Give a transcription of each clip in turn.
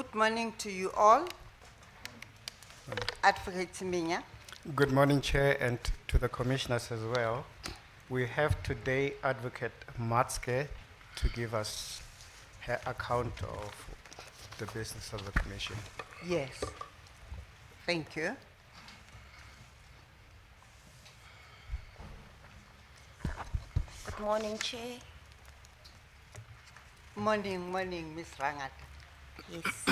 Good morning to you all. Advocate Siminya. Good morning, Chair, and to the commissioners as well. We have today Advocate Matske to give us her account of the business of the commission. Yes. Thank you. Good morning, Chair. Morning, Ms. Rangata. Yes.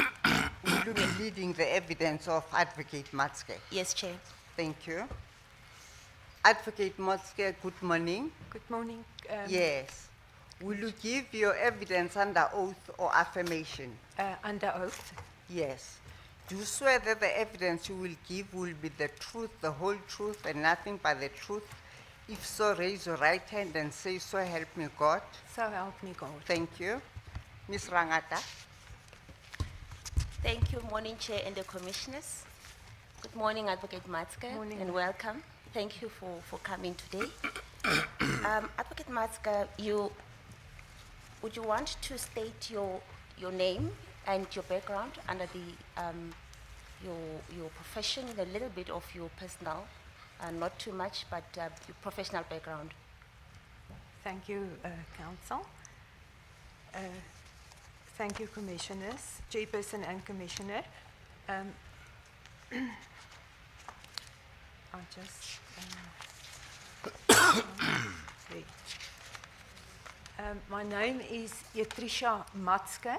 Will you be leading the evidence of Advocate Matske? Yes, Chair. Thank you. Advocate Matske, good morning. Good morning. Yes. Will you give your evidence under oath or affirmation? Under oath. Yes. Do you swear that the evidence you will give will be the truth, the whole truth, and nothing but the truth? If so, raise your right hand and say, so help me God. So help me God. Thank you. Ms. Rangata. Thank you, morning, Chair and the commissioners. Good morning, Advocate Matske, Morning. and welcome. Thank you for coming today. Advocate Matske, would you want to state your name and your background under the your profession, a little bit of your personal, not too much, but your professional background? Thank you, Council. Thank you, Commissioners, Chairperson and Commissioner. I'll just... wait. My name is Yetrisha Matske.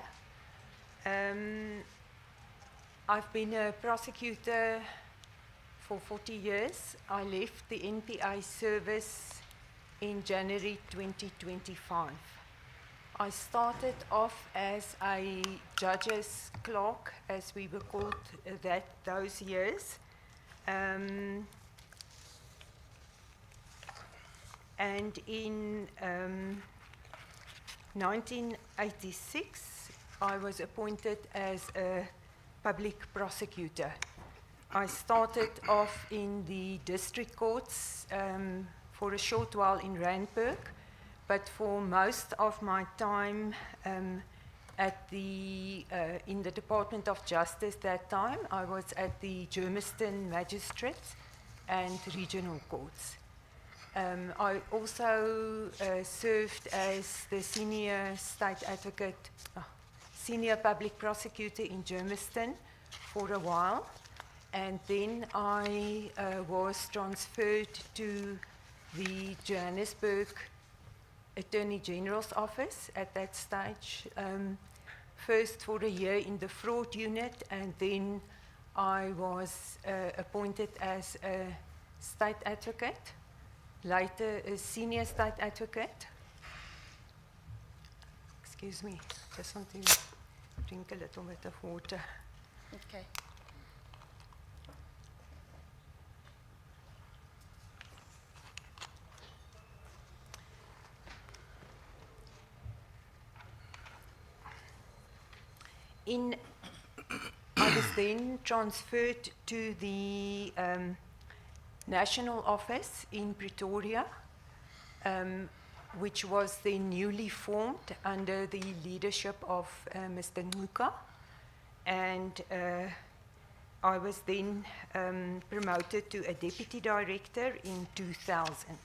I've been a prosecutor for 40 years. I left the NPA service in January 2025. I started off as a judge's clerk, as we were called those years. And in 1986, I was appointed as a public prosecutor. I started off in the district courts for a short while in Randburg, but for most of my time at in the Department of Justice that time, I was at the Germiston Magistrates and Regional Courts. I also served as the senior state advocate, senior public prosecutor in Germiston for a while, and then I was transferred to the Johannesburg Attorney General's office at that stage, first for a year in the fraud unit, and then I was appointed as a state advocate, later a senior state advocate. Excuse me, just want to drink a little bit of water. Okay. I was then transferred to the national office in Pretoria, which was then newly formed under the leadership of Mr. Nuka. And I was then promoted to a deputy director in 2000.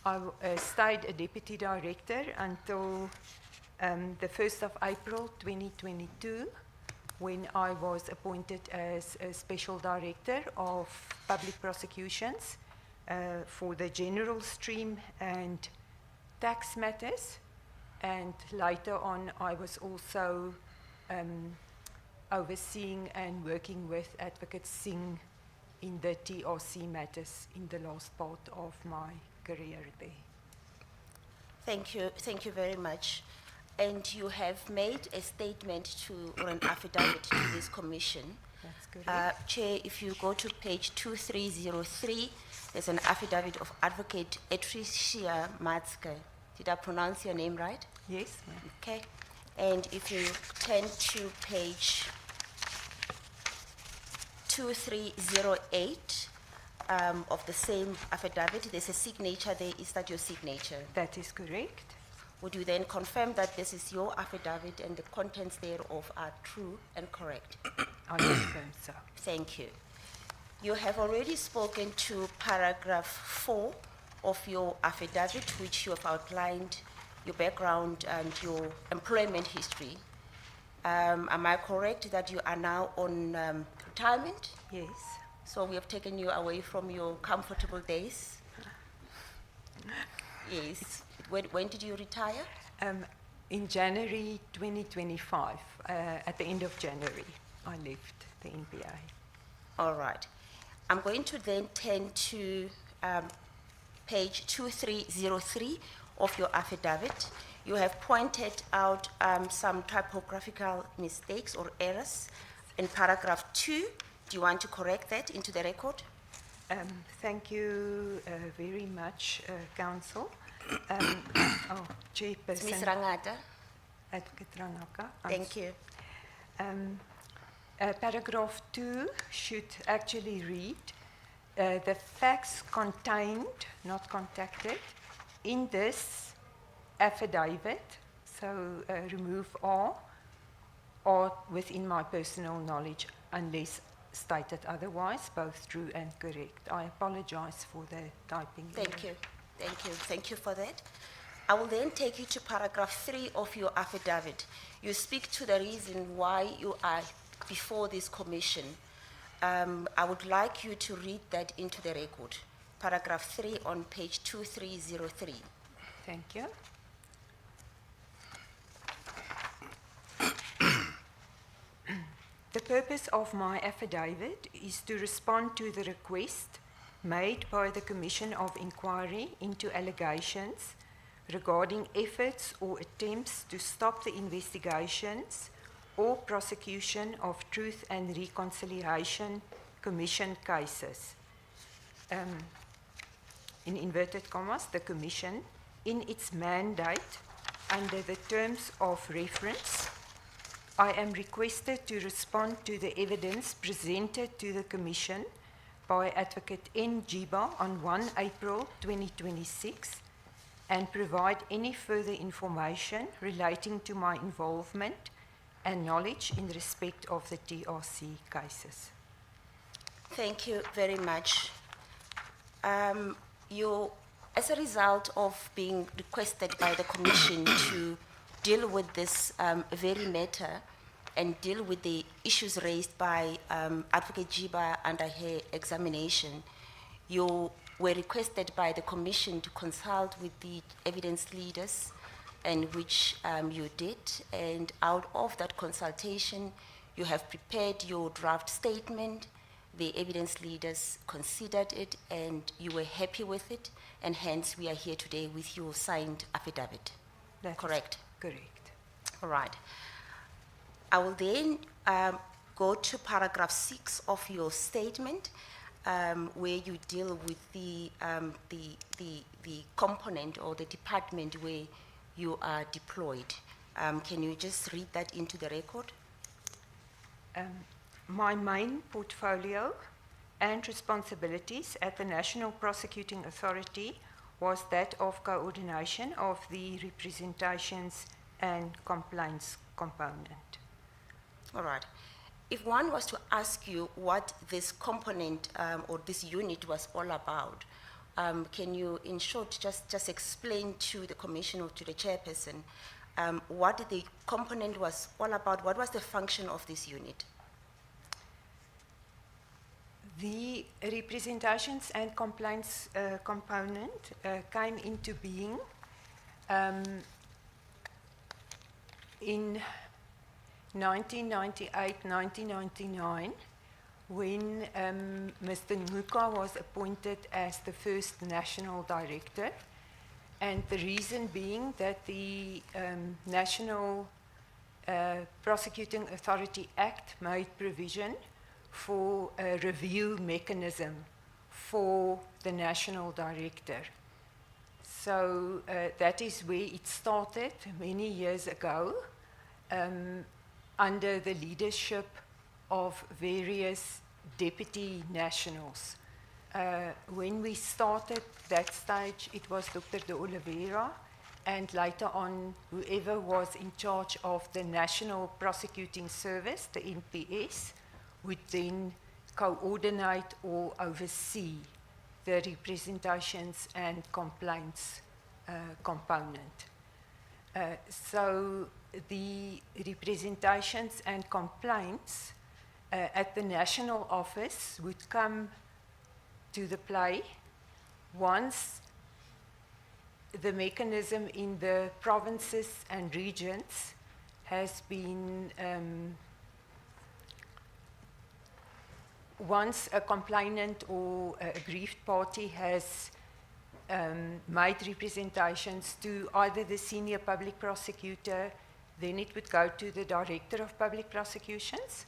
I stayed a deputy director until the 1st of April 2022, when I was appointed as a special director of public prosecutions for the general stream and tax matters. And later on, I was also overseeing and working with Advocate Singh in the TRC matters in the last part of my career there. Thank you very much. And you have made a statement or an affidavit to this commission. That's correct. Chair, if you go to page 2303, there's an affidavit of Advocate Yetrisha Matske. Did I pronounce your name right? Yes, ma'am. Okay. And if you turn to page 2308 of the same affidavit, there's a signature there. Is that your signature? That is correct. Would you then confirm that this is your affidavit and the contents thereof are true and correct? I confirm so. Thank you. You have already spoken to paragraph 4 of your affidavit, which you have outlined your background and your employment history. Am I correct that you are now on retirement? Yes. So we have taken you away from your comfortable days? Yes. When did you retire? In January 2025, at the end of January, I left the NPA. All right. I'm going to then turn to page 2303 of your affidavit. You have pointed out some typographical mistakes or errors in paragraph 2. Do you want to correct that into the record? Thank you very much, Council. Chairperson. Ms. Rangata, Advocate Rangaka. thank you. Paragraph 2 should actually read, the facts contained, not contacted, in this affidavit, so remove are within my personal knowledge unless stated otherwise, both true and correct. I apologize for the typing error. Thank you. Thank you. Thank you for that. I will then take you to paragraph 3 of your affidavit. You speak to the reason why you are before this commission. I would like you to read that into the record. Paragraph 3 on page 2303. Thank you. The purpose of my affidavit is to respond to the request made by the Commission of Inquiry into allegations regarding efforts or attempts to stop the investigations or prosecution of Truth and Reconciliation Commission cases. In inverted commas, the Commission, in its mandate under the terms of reference, I am requested to respond to the evidence presented to the Commission by Advocate N. Jiba on 1 April 2026 and provide any further information relating to my involvement and knowledge in respect of the TRC cases. Thank you very much. As a result of being requested by the Commission to deal with this very matter and deal with the issues raised by Advocate Jiba under her examination, you were requested by the Commission to consult with the evidence leaders, and which you did, and out of that consultation, you have prepared your draft statement. The evidence leaders considered it, and you were happy with it, and hence we are here today with your signed affidavit. That is Correct? correct. All right. I will then go to paragraph 6 of your statement, where you deal with the component or the department where you are deployed. Can you just read that into the record? My main portfolio and responsibilities at the National Prosecuting Authority was that of coordination of the representations and complaints component. All right. If one was to ask you what this component or this unit was all about, can you, in short, just explain to the Commission or to the Chairperson what the component was all about? What was the function of this unit? The representations and complaints component came into being in 1998-1999 when Mr. Nguka was appointed as the first national director, and the reason being that the National Prosecuting Authority Act made provision for a review mechanism for the national director. So that is where it started many years ago, under the leadership of various deputy nationals. When we started that stage, it was Dr. De Oliveira, and later on, whoever was in charge of the National Prosecuting Service, the NPS, would then coordinate or oversee the representations and complaints component. So the representations and complaints at the national office would come to the play once the mechanism in the provinces and regions has been, once a complainant or a aggrieved party has made representations to either the senior public prosecutor, then it would go to the director of public prosecutions,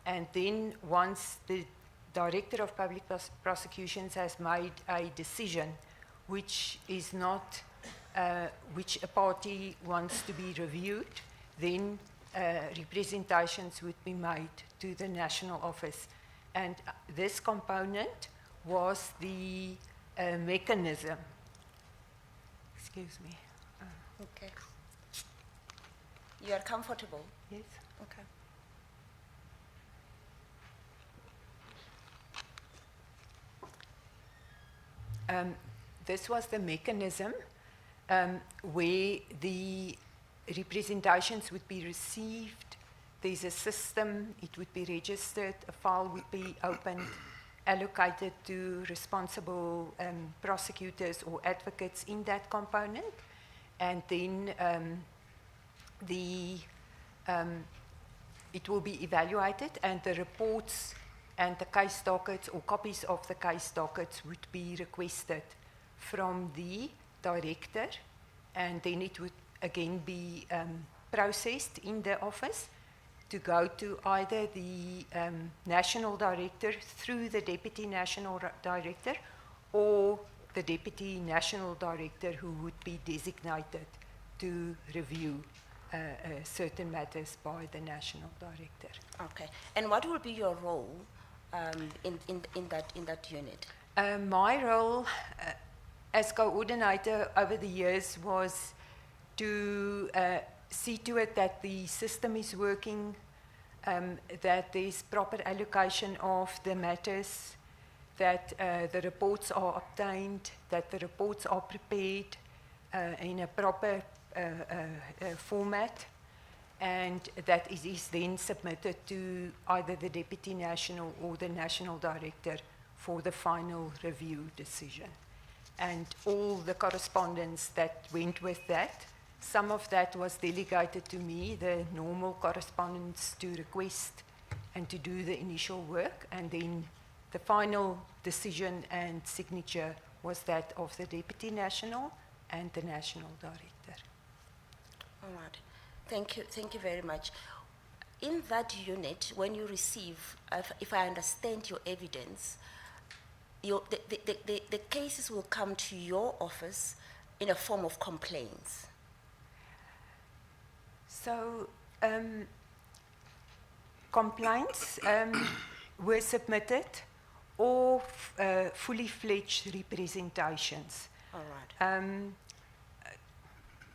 and then once the director of public prosecutions has made a decision which is not, which a party wants to be reviewed, then representations would be made to the national office. And this component was the mechanism. Excuse me. Okay. You are comfortable? Yes. Okay. This was the mechanism where the representations would be received. There's a system, it would be registered, a file would be opened, allocated to responsible prosecutors or advocates in that component, and then it will be evaluated, and the reports and the case dockets or copies of the case dockets would be requested from the director, and then it would again be processed in the office to go to either the national director through the deputy national director, or the deputy national director who would be designated to review certain matters by the national director. Okay. And what will be your role in that unit? My role as coordinator over the years was to see to it that the system is working, that there's proper allocation of the matters, that the reports are obtained, that the reports are prepared in a proper format, and that it is then submitted to either the deputy national or the national director for the final review decision. And all the correspondence that went with that, some of that was delegated to me, the normal correspondence to request and to do the initial work, and then the final decision and signature was that of the deputy national and the national director. All right. Thank you very much. In that unit, when you receive, if I understand your evidence, the cases will come to your office in a form of complaints. So, complaints were submitted, or fully fledged representations. All right.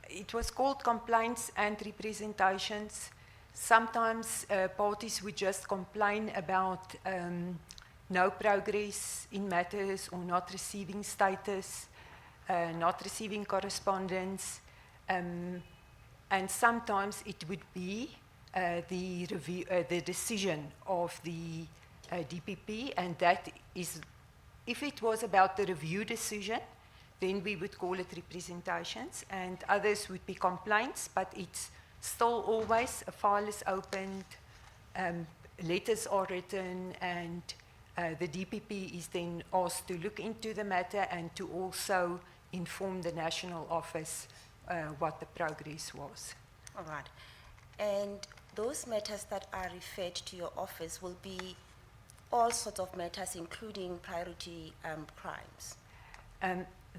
It was called complaints and representations. Sometimes parties would just complain about no progress in matters, or not receiving status, not receiving correspondence, and sometimes it would be the decision of the DPP, and that is, if it was about the review decision, then we would call it representations, and others would be complaints, but it's still always a file is opened, letters are written, and the DPP is then asked to look into the matter and to also inform the national office what the progress was. All right. And those matters that are referred to your office will be all sorts of matters, including priority crimes.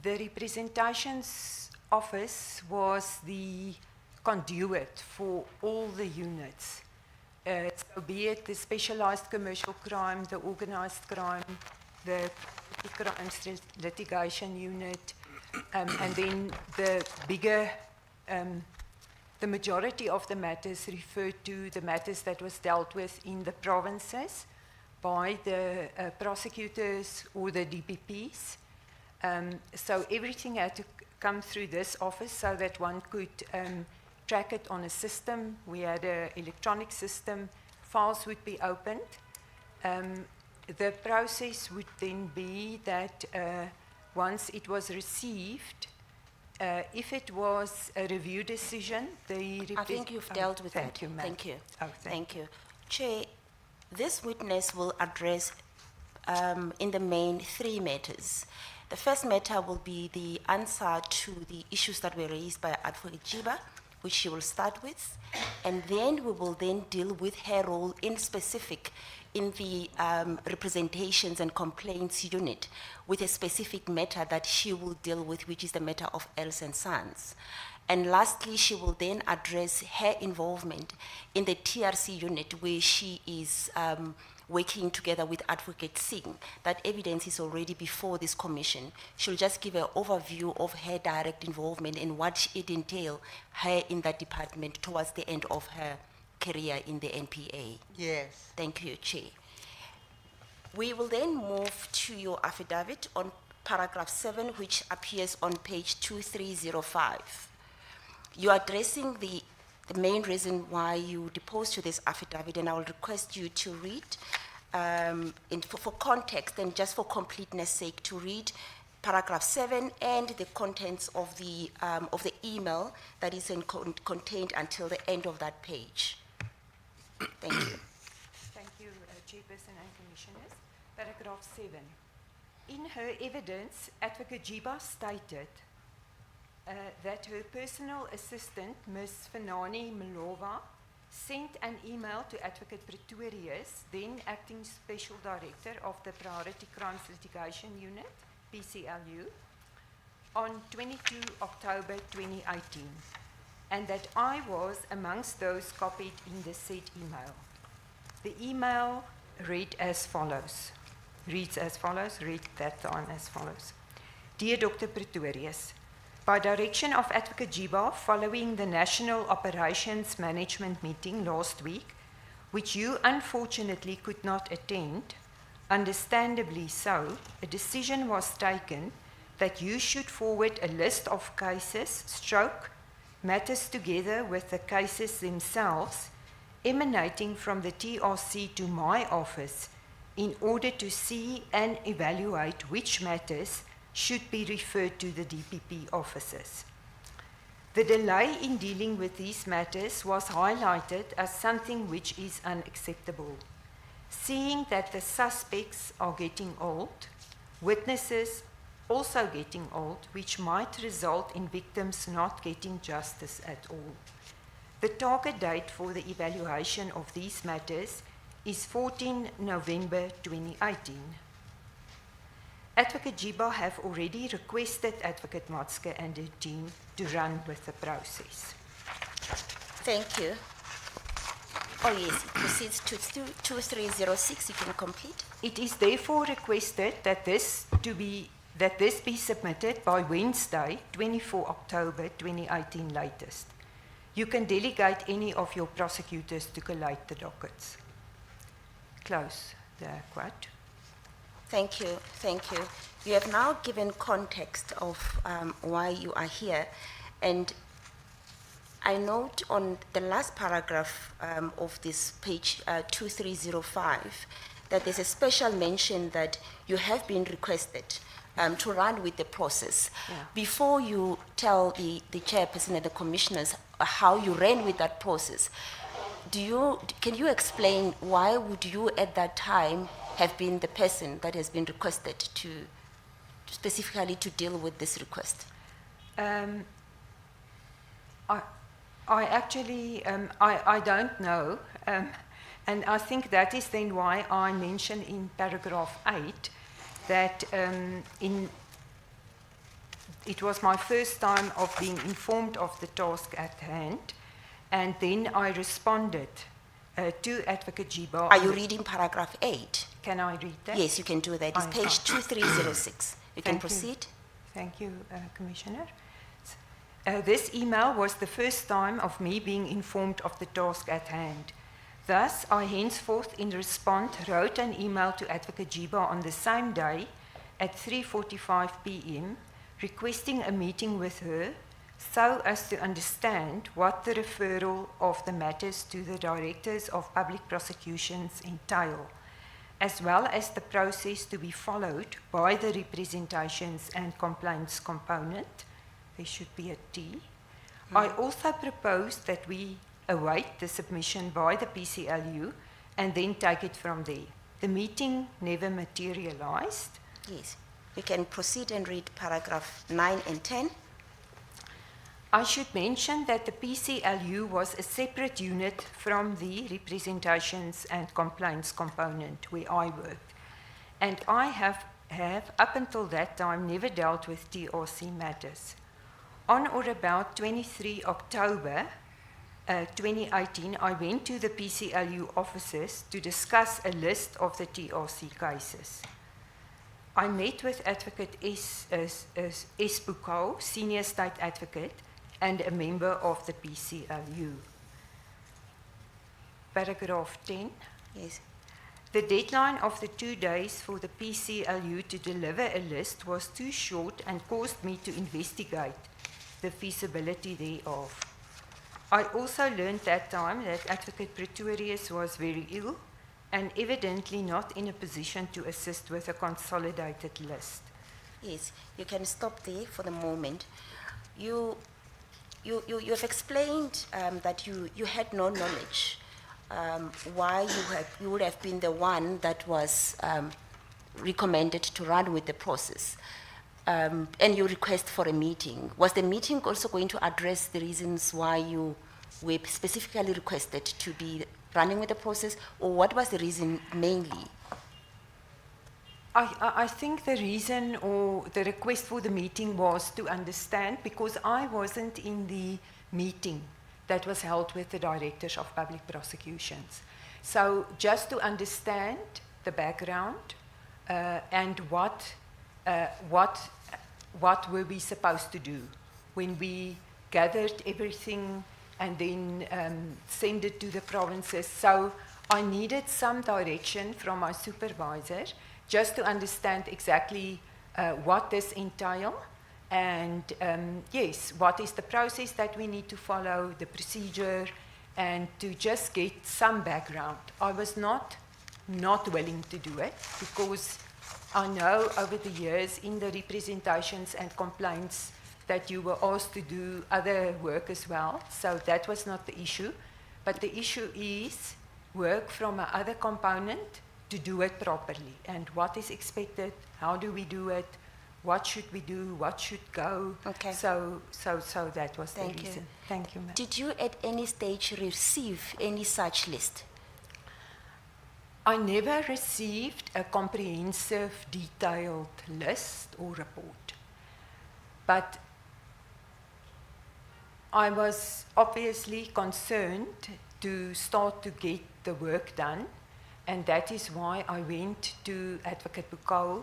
The representations office was the conduit for all the units. So be it the specialized commercial crime, the organized crime, the crimes litigation unit, and then the bigger the majority of the matters refer to the matters that was dealt with in the provinces by the prosecutors or the DPPs. So everything had to come through this office so that one could track it on a system. We had an electronic system, files would be opened. The process would then be that once it was received, if it was a review decision, I think you've dealt with thank that. you, ma'am. Thank you. Oh, Thank you. Chair, this witness will address, in the main, 3 matters. The first matter will be the answer to the issues that were raised by Advocate Jiba, which she will start with, and then we will then deal with her role in specific in the representations and complaints unit with a specific matter that she will deal with, which is the matter of Els and Sons. And lastly, she will then address her involvement in the TRC unit where she is working together with Advocate Singh. That evidence is already before this commission. She'll just give an overview of her direct involvement and what it entails her in that department towards the end of her career in the NPA. Yes. Thank you, Chair. We will then move to your affidavit on paragraph 7, which appears on page 2305. You are addressing the main reason why you deposed to this affidavit, and I will request you to read, for context and just for completeness sake, to read paragraph 7 and the contents of the email that is contained until the end of that page. Thank you. Thank you, Chairperson and Commissioners. Paragraph 7. In her evidence, Advocate Jiba stated that her personal assistant, Ms. Fanani Milova, sent an email to Advocate Pretorius, then Acting Special Director of the Priority Crimes Litigation Unit, PCLU, on 22 October 2018, and that I was amongst those copied in the said email. The email reads as follows. Read that on as follows. Dear Dr. Pretorius, by direction of Advocate Jiba, following the National Operations Management meeting last week, which you unfortunately could not attend, understandably so, a decision was taken that you should forward a list of cases, matters together with the cases themselves, emanating from the TRC to my office in order to see and evaluate which matters should be referred to the DPP officers. The delay in dealing with these matters was highlighted as something which is unacceptable. Seeing that the suspects are getting old, witnesses also getting old, which might result in victims not getting justice at all. The target date for the evaluation of these matters is 14 November 2018. Advocate Jiba have already requested Advocate Matske and her team to run with the process. Thank you. Oh yes, it proceeds to 2306. You can complete. It is therefore requested that this be submitted by Wednesday, 24 October 2018 latest. You can delegate any of your prosecutors to collate the dockets. Close the quote. Thank you, thank you. You have now given context of why you are here, and I note on the last paragraph of this page 2305 that there's a special mention that you have been requested to run with the process. Yeah. Before you tell the chairperson and the commissioners how you ran with that process, can you explain why would you at that time have been the person that has been requested to specifically to deal with this request? I actually, I don't know, and I think that is then why I mentioned in paragraph 8 that it was my first time of being informed of the task at hand, and then I responded to Advocate Jiba. Are you reading paragraph 8? Can I read that? Yes, you can do that. It's page 2306. You can proceed. Thank you, Commissioner. This email was the first time of me being informed of the task at hand. Thus, I henceforth, in response, wrote an email to Advocate Jiba on the same day at 3:45 p.m., requesting a meeting with her so as to understand what the referral of the matters to the Directors of Public Prosecutions entail, as well as the process to be followed by the representations and complaints component. There should be a T. I also proposed that we await the submission by the PCLU and then take it from there. The meeting never materialized. Yes. You can proceed and read paragraph 9 and 10. I should mention that the PCLU was a separate unit from the representations and complaints component where I worked. And I have up until that time never dealt with TRC matters. On or about 23 October 2018, I went to the PCLU offices to discuss a list of the TRC cases. I met with Advocate S. Bukau, Senior State Advocate, and a member of the PCLU. Paragraph 10. Yes. The deadline of the 2 days for the PCLU to deliver a list was too short and caused me to investigate the feasibility thereof. I also learned that time that Advocate Pretorius was very ill and evidently not in a position to assist with a consolidated list. Yes, you can stop there for the moment. You have explained that you had no knowledge why you would have been the one that was recommended to run with the process. And you request for a meeting. Was the meeting also going to address the reasons why you were specifically requested to be running with the process, or what was the reason mainly? I think the reason or the request for the meeting was to understand, because I wasn't in the meeting that was held with the Directors of Public Prosecutions. So just to understand the background and what were we supposed to do when we gathered everything and then send it to the provinces. So I needed some direction from my supervisor just to understand exactly what this entails and yes, what is the process that we need to follow, the procedure, and to just get some background. I was not willing to do it because I know over the years in the representations and complaints that you were asked to do other work as well, so that was not the issue. But the issue is work from another component to do it properly, and what is expected, how do we do it, what should we do, what should go. Okay. So that was Thank the you. reason. Thank you, ma'am. Did you at any stage receive any such list? I never received a comprehensive, detailed list or report. But I was obviously concerned to start to get the work done, and that is why I went to Advocate Bukau,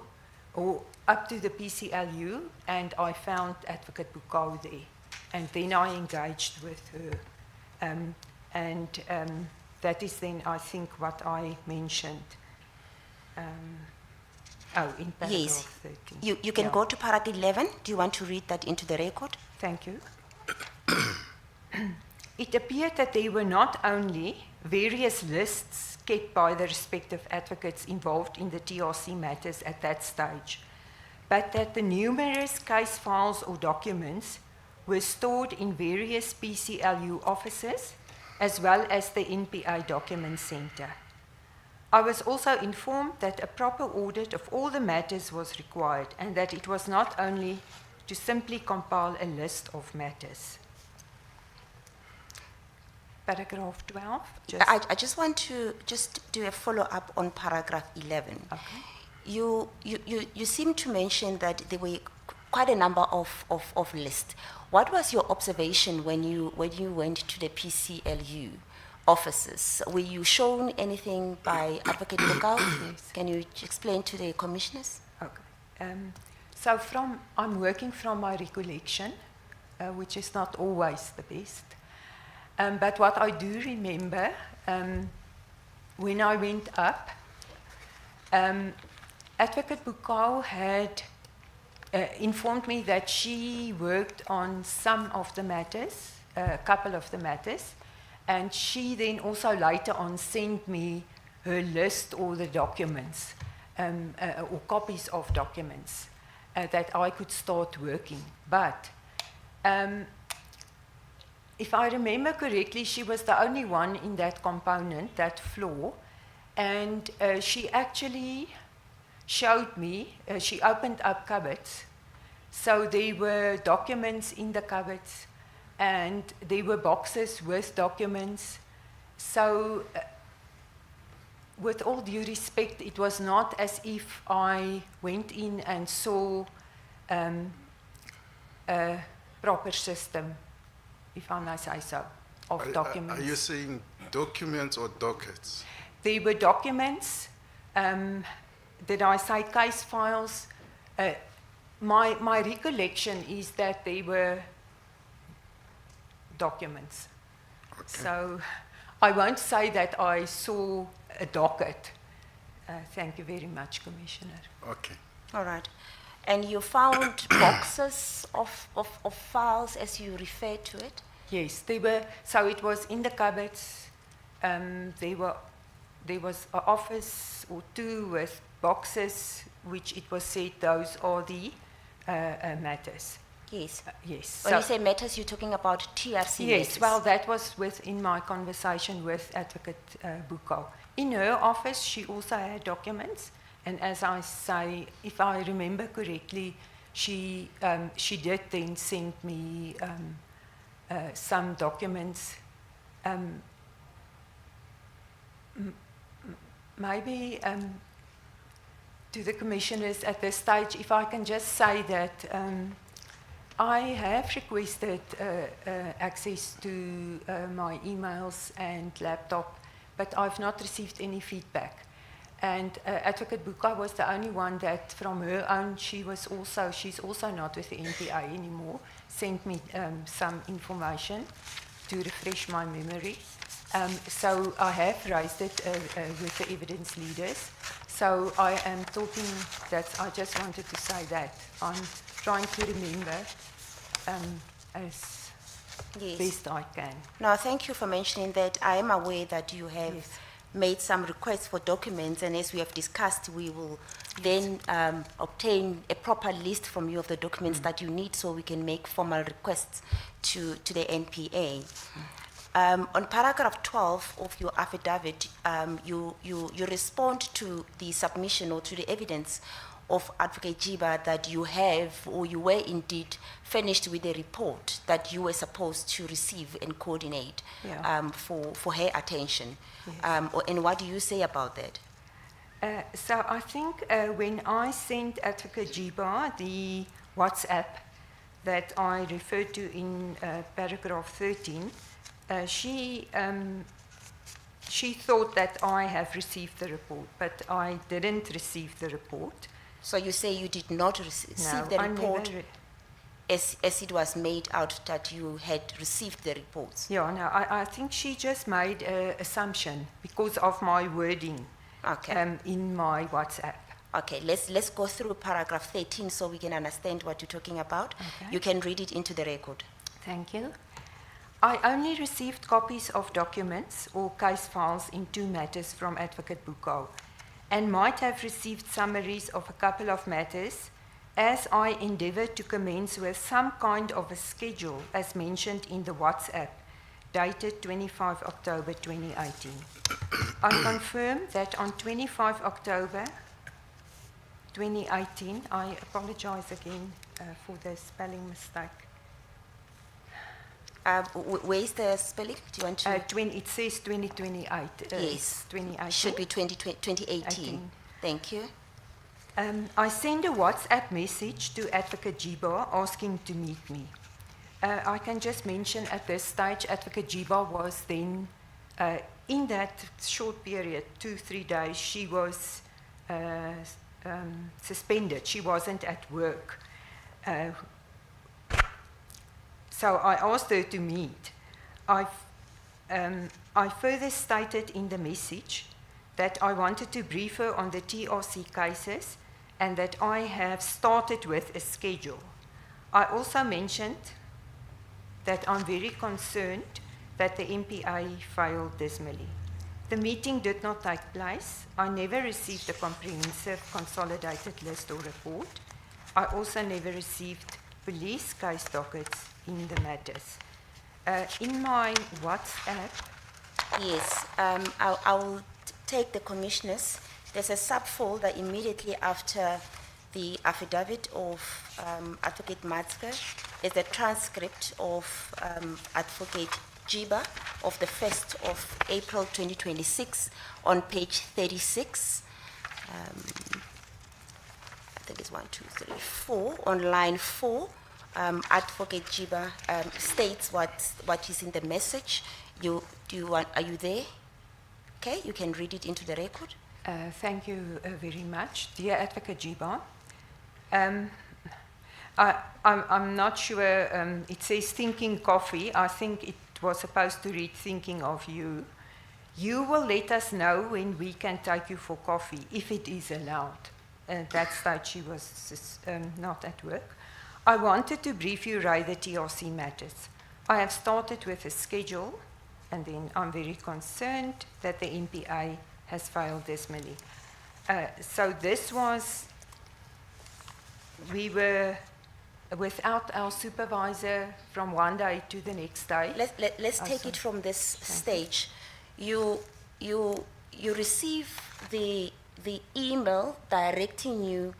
or up to the PCLU, and I found Advocate Bukau there. And then I engaged with her. That is then, I think, what I mentioned. In paragraph Yes. 13. You can Yeah. go to paragraph 11. Do you want to read that into the record? Thank you. It appeared that there were not only various lists kept by the respective advocates involved in the TRC matters at that stage, but that the numerous case files or documents were stored in various PCLU offices, as well as the NPA Document Center. I was also informed that a proper audit of all the matters was required, and that it was not only to simply compile a list of matters. Paragraph 12. I just want to do a follow-up on paragraph 11. Okay. You seem to mention that there were quite a number of lists. What was your observation when you went to the PCLU offices? Were you shown anything by Advocate Bukau? Yes. Can you explain to the commissioners? Okay. I'm working from my recollection. which is not always the best. But what I do remember, when I went up, Advocate Bukau had informed me that she worked on some of the matters, a couple of the matters, and she then also later on sent me her list or the documents, or copies of documents that I could start working. But if I remember correctly, she was the only one in that component, that floor, and she actually showed me, she opened up cupboards, so there were documents in the cupboards, and there were boxes with documents. So with all due respect, it was not as if I went in and saw a proper system, if I may say so, of documents. Are you saying documents or dockets? There were documents. Did I say case files? My recollection is that they were documents. Okay. So I won't say that I saw a docket. Thank you very much, Commissioner. Okay. All right. And you found boxes of files as you refer to it? Yes, they were. So it was in the cupboards. There was an office or two with boxes, which it was said those are the matters. Yes. Yes. When you say matters, you're talking about TRC Yes, matters. well, that was within my conversation with Advocate Bukau. In her office, she also had documents, and as I say, if I remember correctly, she did then send me some documents. Maybe to the commissioners at this stage, if I can just say that I have requested access to my emails and laptop, but I've not received any feedback. And Advocate Bukau was the only one that, from her own, she's also not with the NPA anymore, sent me some information to refresh my memory. So I have raised it with the evidence leaders. So I am talking that I just wanted to say that I'm trying to remember as Yes. best I can. No, thank you for mentioning that. I am aware that you have Yes. made some requests for documents, and as we have discussed, we will then obtain a proper list from you of the documents that you need so we can make formal requests to the NPA. On paragraph 12 of your affidavit, you respond to the submission or to the evidence of Advocate Jiba that you have, or you were indeed finished with a report that you were supposed to receive and coordinate Yeah. for her attention. Yes. And what do you say about that? So I think when I sent Advocate Jiba the WhatsApp that I referred to in paragraph 13, she thought that I have received the report, but I didn't receive the report. So you say you did not receive No, the I report never as it was made out that you had received the reports? Yeah, no, I think she just made an assumption because of my wording Okay. in my WhatsApp. Okay, let's go through paragraph 13 so we can understand what you're talking about. Okay. You can read it into the record. Thank you. I only received copies of documents or case files in two matters from Advocate Bukau, and might have received summaries of a couple of matters as I endeavoured to commence with some kind of a schedule as mentioned in the WhatsApp dated 25 October 2018. I confirm that on 25 October 2018, I apologize again for the spelling mistake. Where is the spelling? Do you want to? It says 2028. Yes. 2018. Should be 2018. 18. Thank you. I send a WhatsApp message to Advocate Jiba asking to meet me. I can just mention at this stage, Advocate Jiba was then, in that short period, 2-3 days, she was suspended. She wasn't at work. So I asked her to meet. I further stated in the message that I wanted to brief her on the TRC cases and that I have started with a schedule. I also mentioned that I'm very concerned that the MPA failed dismally. The meeting did not take place. I never received a comprehensive consolidated list or report. I also never received police case dockets in the matters. In my WhatsApp, Yes, I'll take the commissioners. There's a subfolder immediately after the affidavit of Advocate Matzke. It's a transcript of Advocate Jiba of the 1st of April 2026 on page 36. I think it's 1, 2, 3, 4. On line 4, Advocate Jiba states what is in the message. Are you there? Okay, you can read it into the record. thank you very much. Dear Advocate Jiba, I'm not sure, it says thinking coffee. I think it was supposed to read thinking of you. You will let us know when we can take you for coffee, if it is allowed. At that stage she was not at work. I wanted to brief you right the TRC matters. I have started with a schedule, and then I'm very concerned that the MPA has failed dismally. So this was, we were without our supervisor from one day to the next day. Let's take it from this stage. You receive the email directing you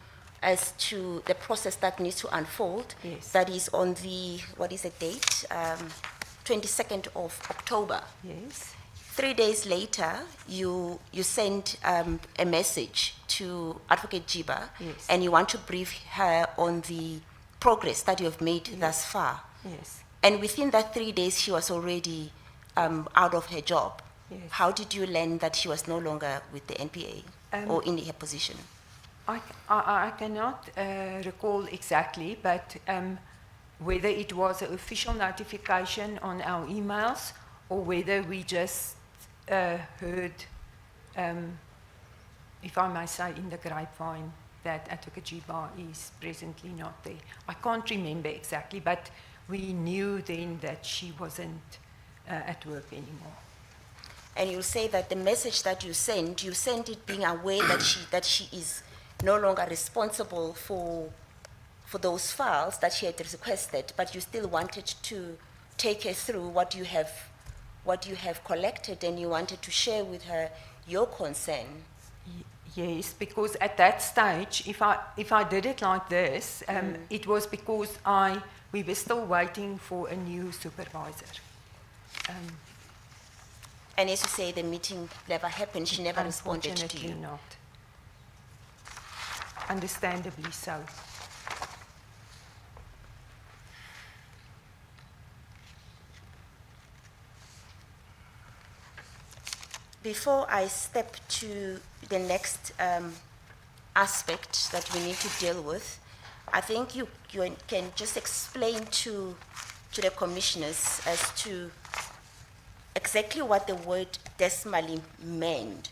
as to the process that needs to unfold. Yes. That is on the, what is the date? 22nd of October. Yes. 3 days later, you send a message to Advocate Jiba, Yes. and you want to brief her on the progress that you have made thus far. Yes. And within that 3 days, she was already out of her job. Yes. How did you learn that she was no longer with the NPA or in her position? I cannot recall exactly, but whether it was an official notification on our emails or whether we just heard, if I may say, in the grapevine that Advocate Jiba is presently not there. I can't remember exactly, but we knew then that she wasn't at work anymore. And you'll say that the message that you sent it being aware that she is no longer responsible for those files that she had requested, but you still wanted to take her through what you have collected, and you wanted to share with her your concern. Yes, because at that stage, if I did it like this, it was because we were still waiting for a new supervisor. And as you say, the meeting never happened. She never responded to Unfortunately you. not. Understandably so. Before I step to the next aspect that we need to deal with, I think you can just explain to the commissioners as to exactly what the word decimally meant,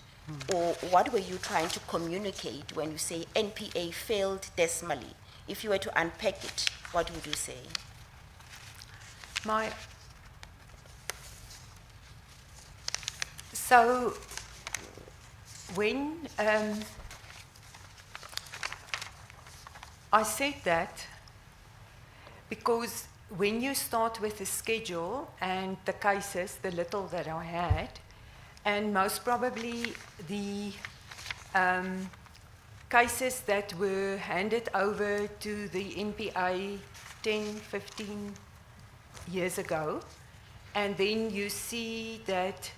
or what were you trying to communicate when you say NPA failed decimally? If you were to unpack it, what would you say? So when I said that, because when you start with the schedule and the cases, the little that I had, and most probably the cases that were handed over to the NPA 10, 15 years ago, and then you see that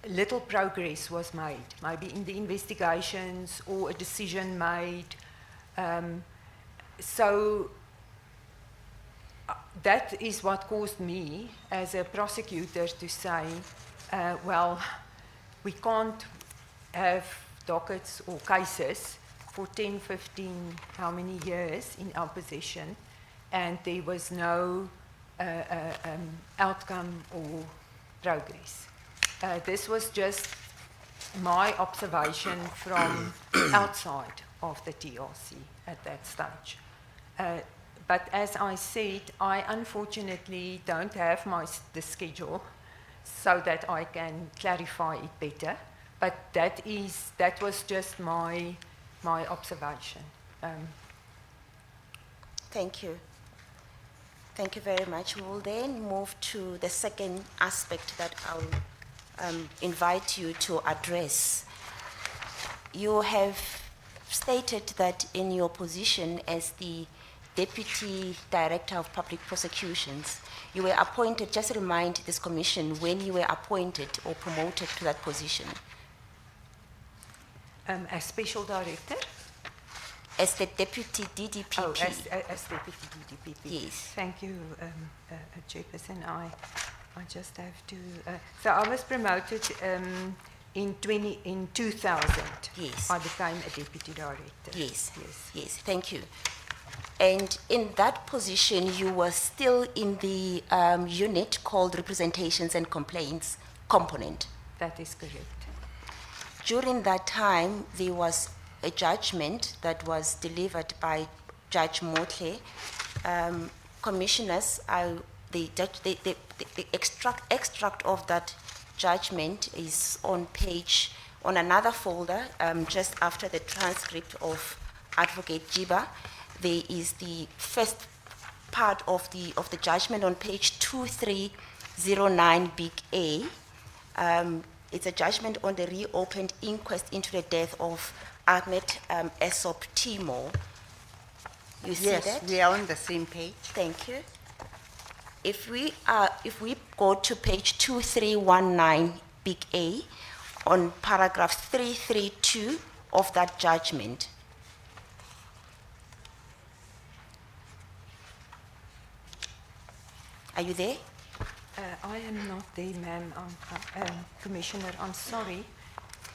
little progress was made, maybe in the investigations or a decision made. So that is what caused me as a prosecutor to say, well, we can't have dockets or cases for 10, 15, how many years in our possession. and there was no outcome or progress. This was just my observation from outside of the TRC at that stage. But as I said, I unfortunately don't have the schedule so that I can clarify it better. But that was just my observation. Thank you. Thank you very much. We will then move to the second aspect that I'll invite you to address. You have stated that in your position as the Deputy Director of Public Prosecutions, you were appointed, just remind this commission when you were appointed or promoted to that position. As Special Director? As the Deputy DDPP. Oh, as Deputy DDPP. Yes. Thank you, Chairperson. I just have to... so I was promoted in 2000. Yes. I became a Deputy Director. Yes. Yes. Yes, thank you. And in that position, you were still in the unit called Representations and Complaints component. That is correct. During that time, there was a judgment that was delivered by Judge Motley. Commissioners, the extract of that judgment is on another folder, just after the transcript of Advocate Jiba. There is the first part of the judgment on page 2309 big A. It's a judgment on the reopened inquest into the death of Ahmed Esop Timo. You see Yes, that? we are on the same page. Thank you. If we go to page 2319 big A on paragraph 332 of that judgment. Are you there? I am not there, ma'am. Commissioner, I'm sorry.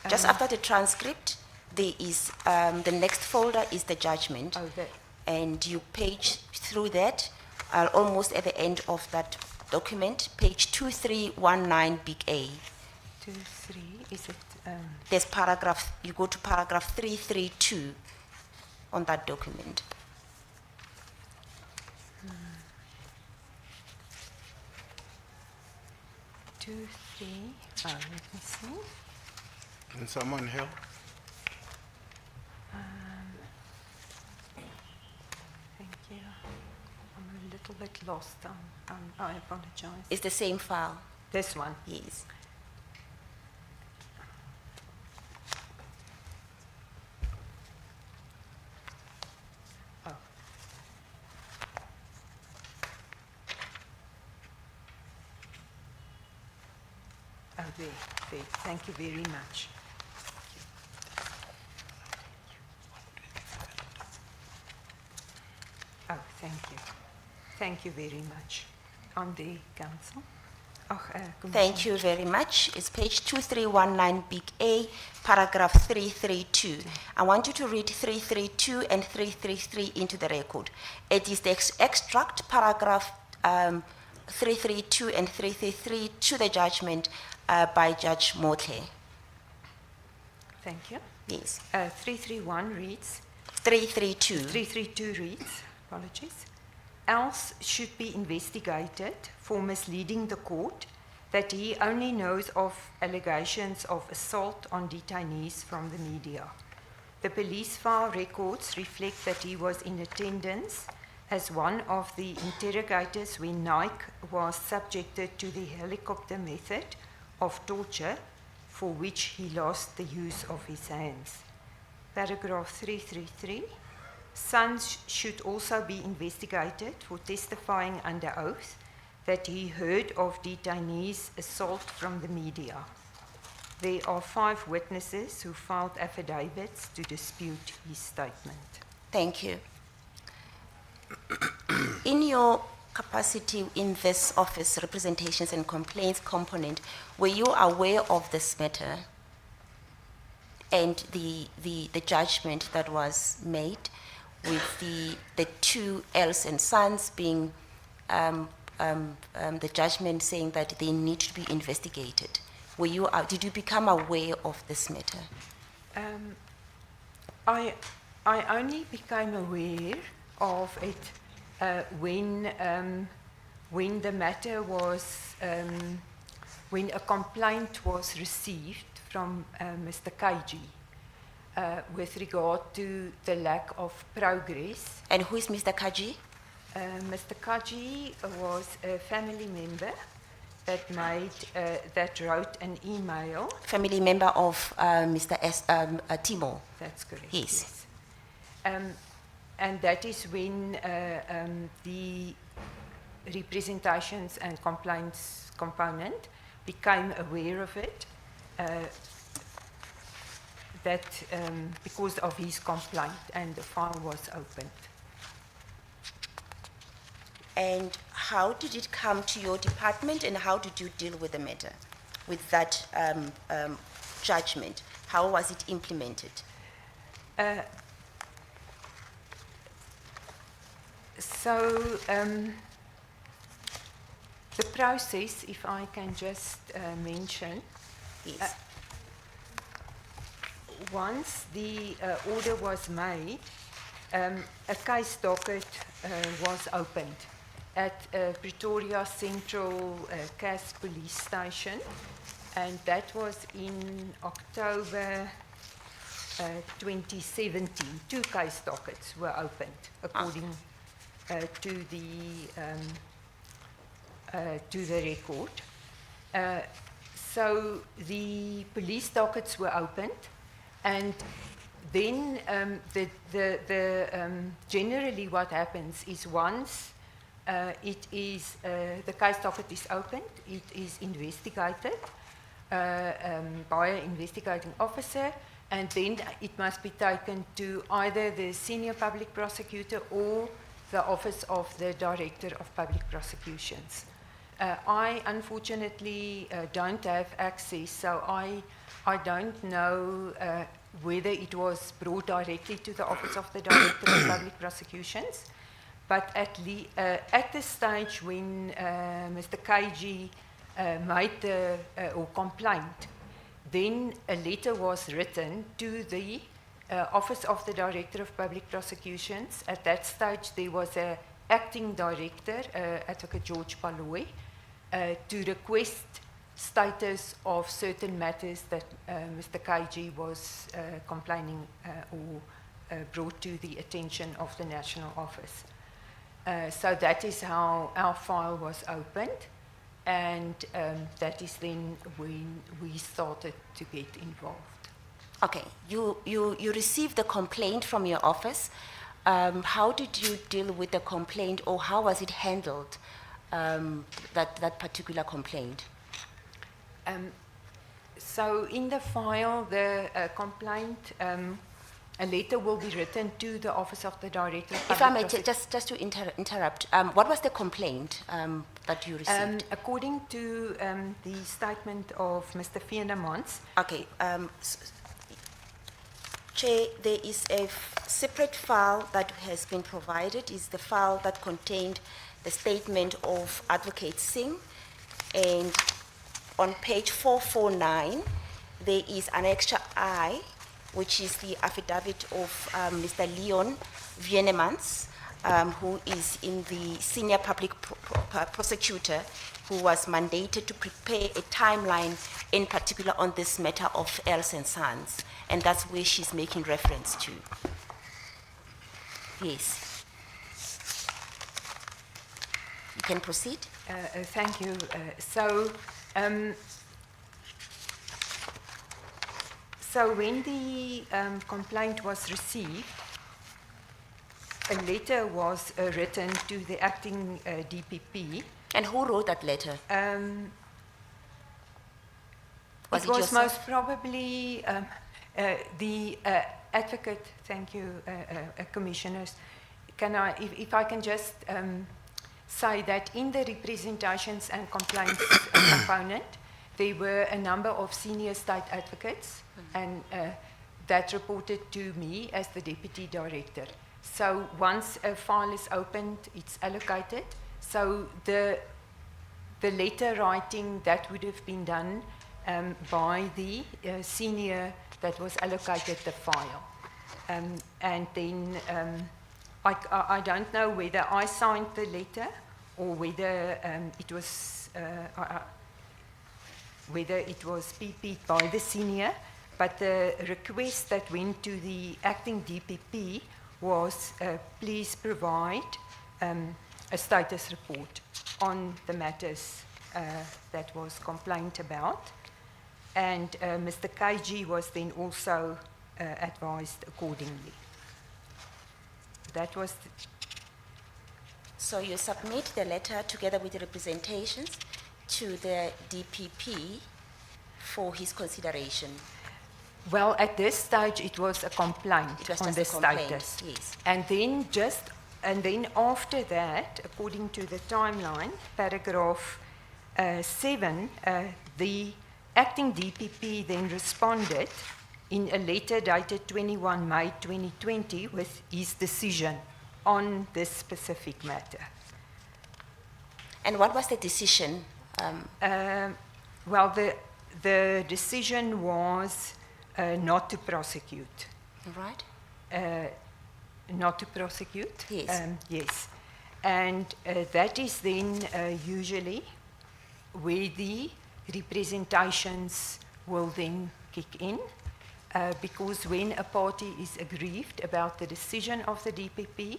Just after the transcript, there is the next folder is the judgment. Oh, there. And you page through that, almost at the end of that document, page 2319 big A. 23, is it? There's paragraph, you go to paragraph 332 on that document. 2, 3. Let me see. Can someone help? Thank you. I'm a little bit lost. I apologize. It's the same file. This one. Yes. Oh. Oh, there. Thank you very much. Oh, thank you. Thank you very much. On the council. Thank you very much. It's page 2319 big A, paragraph 332. I want you to read 332 and 333 into the record. It is the extract paragraph 332 and 333 to the judgment by Judge Motley. Thank you. Yes. 331 reads. 332. 332 reads, apologies. Else should be investigated for misleading the court that he only knows of allegations of assault on detainees from the media. The police file records reflect that he was in attendance as one of the interrogators when Nike was subjected to the helicopter method of torture for which he lost the use of his hands. Paragraph 333. Sons should also be investigated for testifying under oath that he heard of detainees' assault from the media. There are 5 witnesses who filed affidavits to dispute his statement. Thank you. In your capacity in this office, representations and complaints component, were you aware of this matter and the judgment that was made? with the two Els and Sons being the judgment saying that they need to be investigated. Did you become aware of this matter? I only became aware of it when the matter was when a complaint was received from Mr. KG with regard to the lack of progress. And who is Mr. Kaji? Mr. Kaji was a family member that wrote an email. Family member of Mr. Timo. That's correct. Yes. And that is when the representations and complaints component became aware of it. That because of his complaint, and the file was opened. And how did it come to your department, and how did you deal with the matter, with that judgment? How was it implemented? The process, if I can just mention, Yes. once the order was made, a case docket was opened at Pretoria Central CAS Police Station, and that was in October 2017. Two case dockets were opened according to the record. So the police dockets were opened, and then generally what happens is once the case docket is opened, it is investigated by an investigating officer, and then it must be taken to either the senior public prosecutor or the Office of the Director of Public Prosecutions. I unfortunately don't have access, so I don't know whether it was brought directly to the Office of the Director of Public Prosecutions, but at the stage when Mr. KG made the or complaint, then a letter was written to the Office of the Director of Public Prosecutions. At that stage, there was an acting director, Advocate George Paloy, to request status of certain matters that Mr. KG was complaining or brought to the attention of the National Office. So that is how our file was opened, and that is then when we started to get involved. Okay, you received the complaint from your office. How did you deal with the complaint, or how was it handled, that particular complaint? So in the file, the complaint, a letter will be written to the Office of the Director of If I Public may, just to interrupt, what was the complaint that you received? According to the statement of Mr. Veermans, Okay, Chair, there is a separate file that has been provided. Is the file that contained the statement of Advocate Singh, and on page 449, there is an extra I, which is the affidavit of Mr. Leon Veermans, who is in the senior public prosecutor, who was mandated to prepare a timeline, in particular on this matter of Els and Sons, and that's where she's making reference to. Yes. You can proceed. thank you. So when the complaint was received, a letter was written to the acting DPP. And who wrote that letter? Was It it was yourself? most probably the advocate. Thank you, commissioners. If I can just say that in the representations and complaints component, there were a number of senior state advocates, and that reported to me as the deputy director. So once a file is opened, it's allocated. So the letter writing, that would have been done by the senior that was allocated the file. And then I don't know whether I signed the letter or whether it was PP'd by the senior, but the request that went to the acting DPP was please provide a status report on the matters that was complained about. And Mr. KG was then also advised accordingly. That was So you submit the letter together with the representations to the DPP for his consideration. well, at this stage, it was a complaint It was on just the a complaint, status. yes. And then after that, according to the timeline, paragraph 7, the acting DPP then responded in a letter dated 21 May 2020 with his decision on this specific matter. And what was the decision? Well, the decision was not to prosecute. Right? Not to prosecute? Yes. Yes. And that is then usually where the representations will then kick in, because when a party is aggrieved about the decision of the DPP,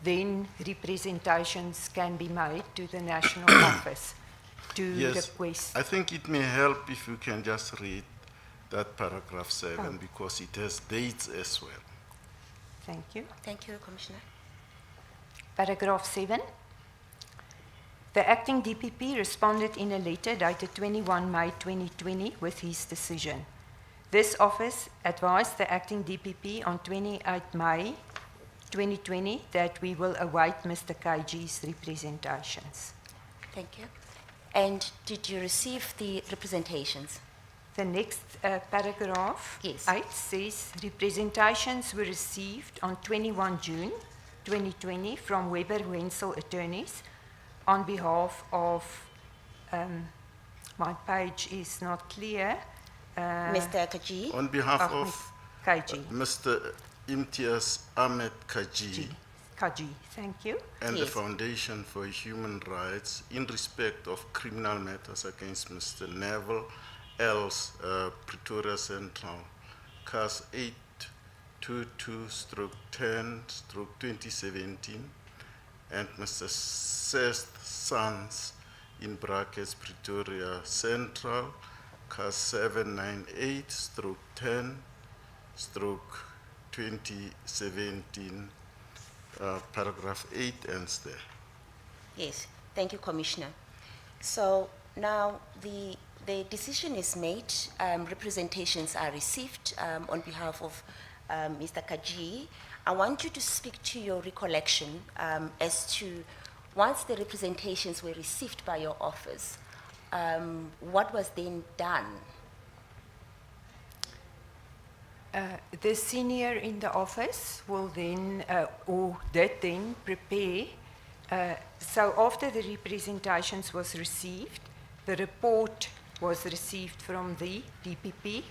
then representations can be made to the National Office to Yes, request. I think it may help if you can just read that paragraph 7 Oh. because it has dates as well. Thank you. Thank you, Commissioner. Paragraph 7. The acting DPP responded in a letter dated 21 May 2020 with his decision. This office advised the acting DPP on 28 May 2020 that we will await Mr. KG's representations. Thank you. And did you receive the representations? The next paragraph, Yes. 8, says representations were received on 21 June 2020 from Weber Wenzel Attorneys on behalf of, my page is not clear, Mr. Kaji? On behalf of of KG. Mr. Imtiaz Ahmed Kaji KG, thank you. and the Yes. Foundation for Human Rights in respect of criminal matters against Mr. Neville Els, Pretoria Central, CAS 822/10/2017, and Mr. Seth Sons, in brackets, Pretoria Central, CAS 798/10/2017, paragraph 8 ends there. Yes, thank you, Commissioner. So now the decision is made, representations are received on behalf of Mr. Kaji. I want you to speak to your recollection as to once the representations were received by your office, what was then done? The senior in the office will then, or did then prepare, so after the representations was received, the report was received from the DPP,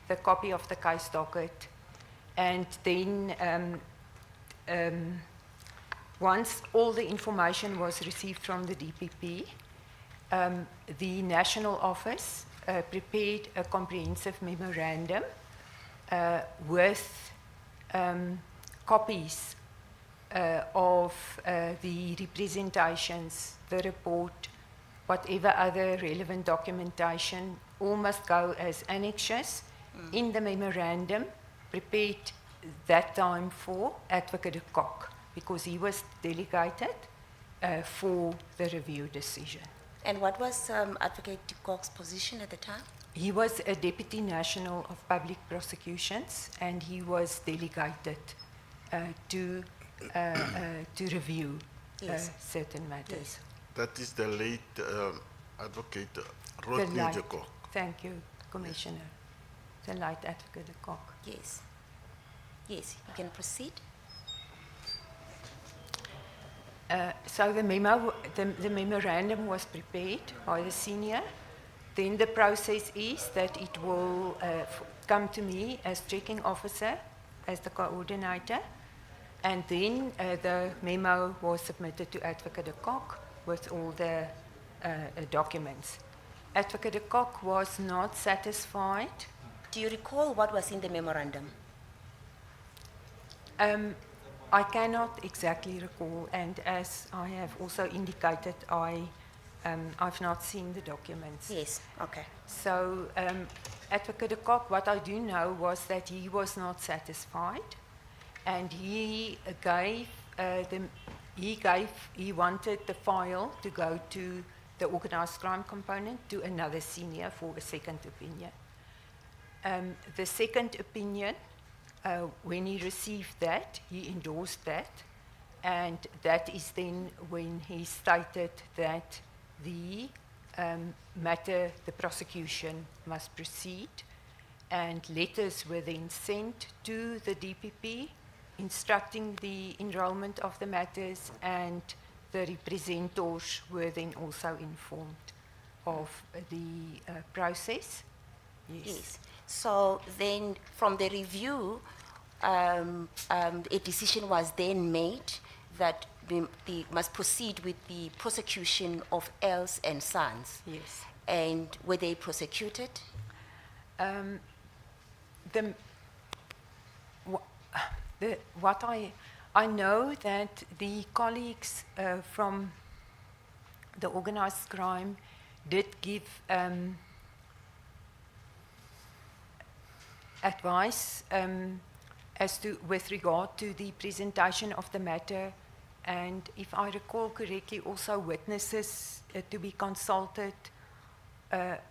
the copy of the case docket, and then once all the information was received from the DPP, the National Office prepared a comprehensive memorandum with copies of the representations, the report, whatever other relevant documentation, all must go as annexes in the memorandum prepared that time for Advocate de Kock, because he was delegated for the review decision. And what was Advocate de Kock's position at the time? He was a Deputy National of Public Prosecutions, and he was delegated to review Yes. certain matters. That is the late Advocate The Rodney late- de Kock. Thank you, Commissioner. The late Advocate de Kock. Yes. Yes, you can proceed. So the memorandum was prepared by the senior. Then the process is that it will come to me as checking officer, as the coordinator, and then the memo was submitted to Advocate de Kock with all the documents. Advocate de Kock was not satisfied. Do you recall what was in the memorandum? I cannot exactly recall, and as I have also indicated, I've not seen the documents. Yes, okay. So, Advocate de Kock, what I do know was that he was not satisfied, and he wanted the file to go to the organized crime component, to another senior for a second opinion. The second opinion, when he received that, he endorsed that, and that is then when he stated that the matter, the prosecution must proceed, and letters were then sent to the DPP instructing the enrollment of the matters, and the representors were then also informed of the process. Yes. So then from the review, a decision was then made that they must proceed with the prosecution of Els and Sons. Yes. And were they prosecuted? What I know that the colleagues from the organized crime did give advice as to with regard to the presentation of the matter, and if I recall correctly, also witnesses to be consulted,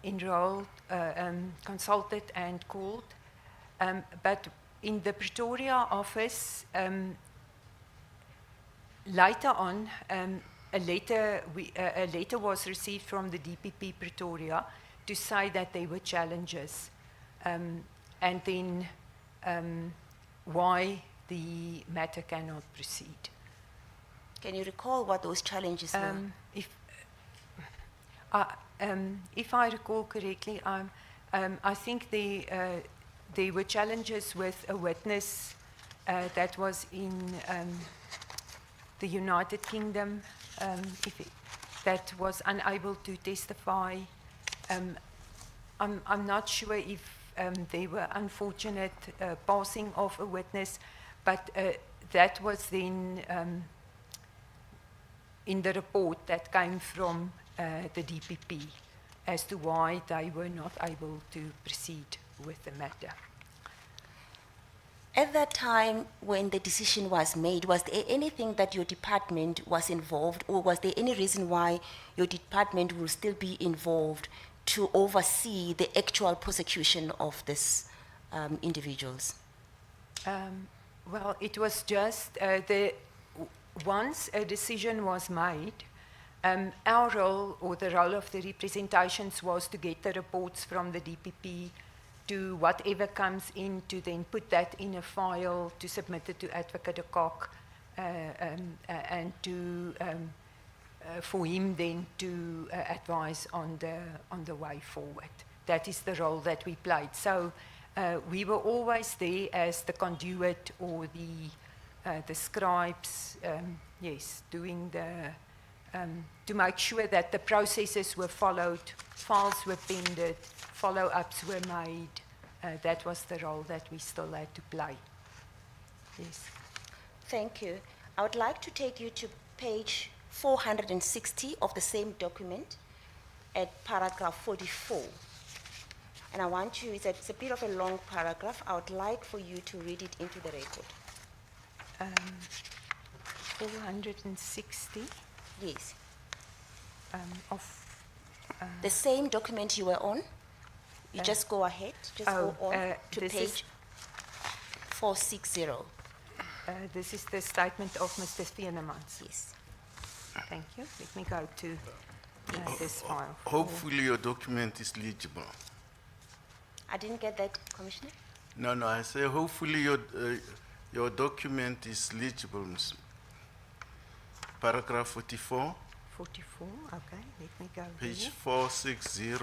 enrolled, consulted and called. But in the Pretoria office, later on, a letter was received from the DPP Pretoria to say that there were challenges, and then why the matter cannot proceed. Can you recall what those challenges were? If I recall correctly, I think there were challenges with a witness that was in the United Kingdom, that was unable to testify. I'm not sure if they were unfortunate passing of a witness, but that was then in the report that came from the DPP as to why they were not able to proceed with the matter. At that time, when the decision was made, was there anything that your department was involved, or was there any reason why your department will still be involved to oversee the actual prosecution of these individuals? Well, it was just once a decision was made, our role, or the role of the representations, was to get the reports from the DPP, to whatever comes in, to then put that in a file, to submit it to Advocate de Kock, and to for him then to advise on the way forward. That is the role that we played. So we were always there as the conduit, or the scribes, yes, doing to make sure that the processes were followed, files were pended, follow-ups were made. That was the role that we still had to play. Yes. Thank you. I would like to take you to page 460 of the same document at paragraph 44. And I want you, it's a bit of a long paragraph. I would like for you to read it into the record. 460 Yes. of... The same document you were on. You just go ahead, just go on to this page 460. This is the statement of Mr. Venemans. Yes. Thank you. Let me go to this file. Hopefully your document is legible. I didn't get that, Commissioner. No, I say hopefully your document is legible, Ms. paragraph 44, 44, okay, let me go page there. 460,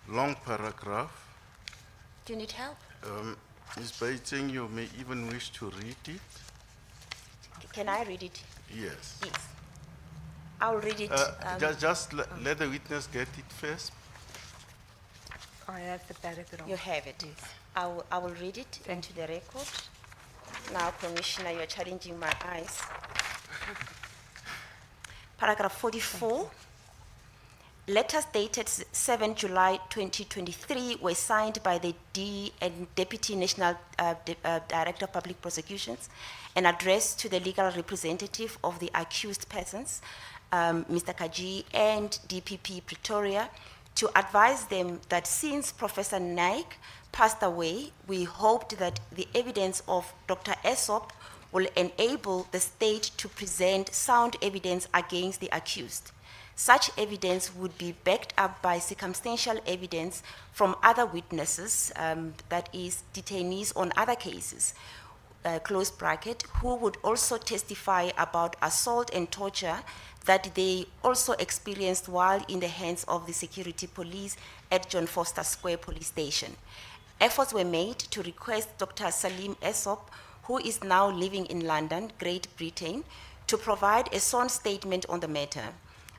long paragraph. Do you need help? Ms. Baiting, you may even wish to read it. Can I read it? Yes. Yes. I'll read it. Just let the witness get it first. I have the paragraph. You have it. Yes. I will read it into the record. Now, Commissioner, you're challenging my eyes. Paragraph 44. Letters dated 7 July 2023 were signed by the D and Deputy National Director of Public Prosecutions and addressed to the legal representative of the accused persons, Mr. Kaji and DPP Pretoria, to advise them that since Professor Naik passed away, we hoped that the evidence of Dr. Aesop will enable the state to present sound evidence against the accused. Such evidence would be backed up by circumstantial evidence from other witnesses, that is, detainees on other cases, close bracket, who would also testify about assault and torture that they also experienced while in the hands of the security police at John Foster Square Police Station. Efforts were made to request Dr. Salim Aesop, who is now living in London, Great Britain, to provide a sworn statement on the matter.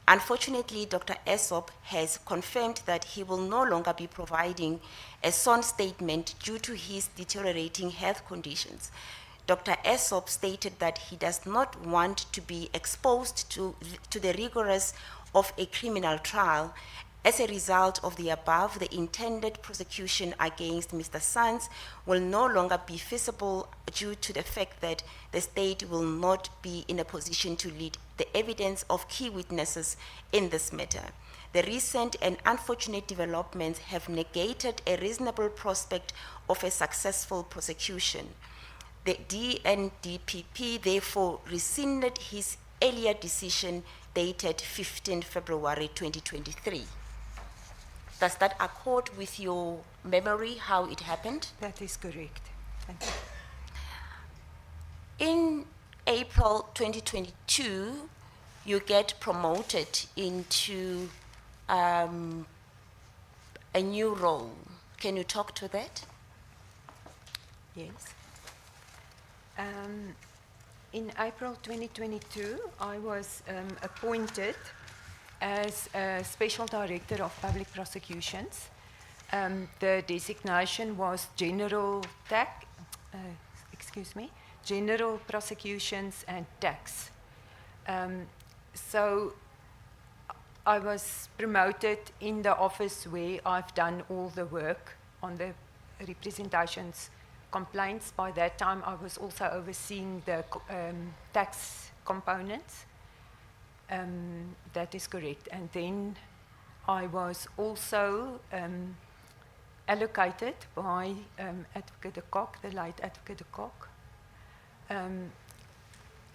Unfortunately, Dr. Aesop has confirmed that he will no longer be providing a sworn statement due to his deteriorating health conditions. Dr. Aesop stated that he does not want to be exposed to the rigors of a criminal trial. As a result of the above, the intended prosecution against Mr. Sands will no longer be feasible due to the fact that the state will not be in a position to lead the evidence of key witnesses in this matter. The recent and unfortunate developments have negated a reasonable prospect of a successful prosecution. The DNDPP therefore rescinded his earlier decision dated 15 February 2023. Does that accord with your memory how it happened? That is correct. Thank you. In April 2022, you get promoted into a new role. Can you talk to that? Yes. In April 2022, I was appointed as a Special Director of Public Prosecutions. The designation was General Prosecutions and Tax. So I was promoted in the office where I've done all the work on the representations complaints. By that time, I was also overseeing the tax components. That is correct. And then I was also allocated by Advocate de Kock, the late Advocate de Kock,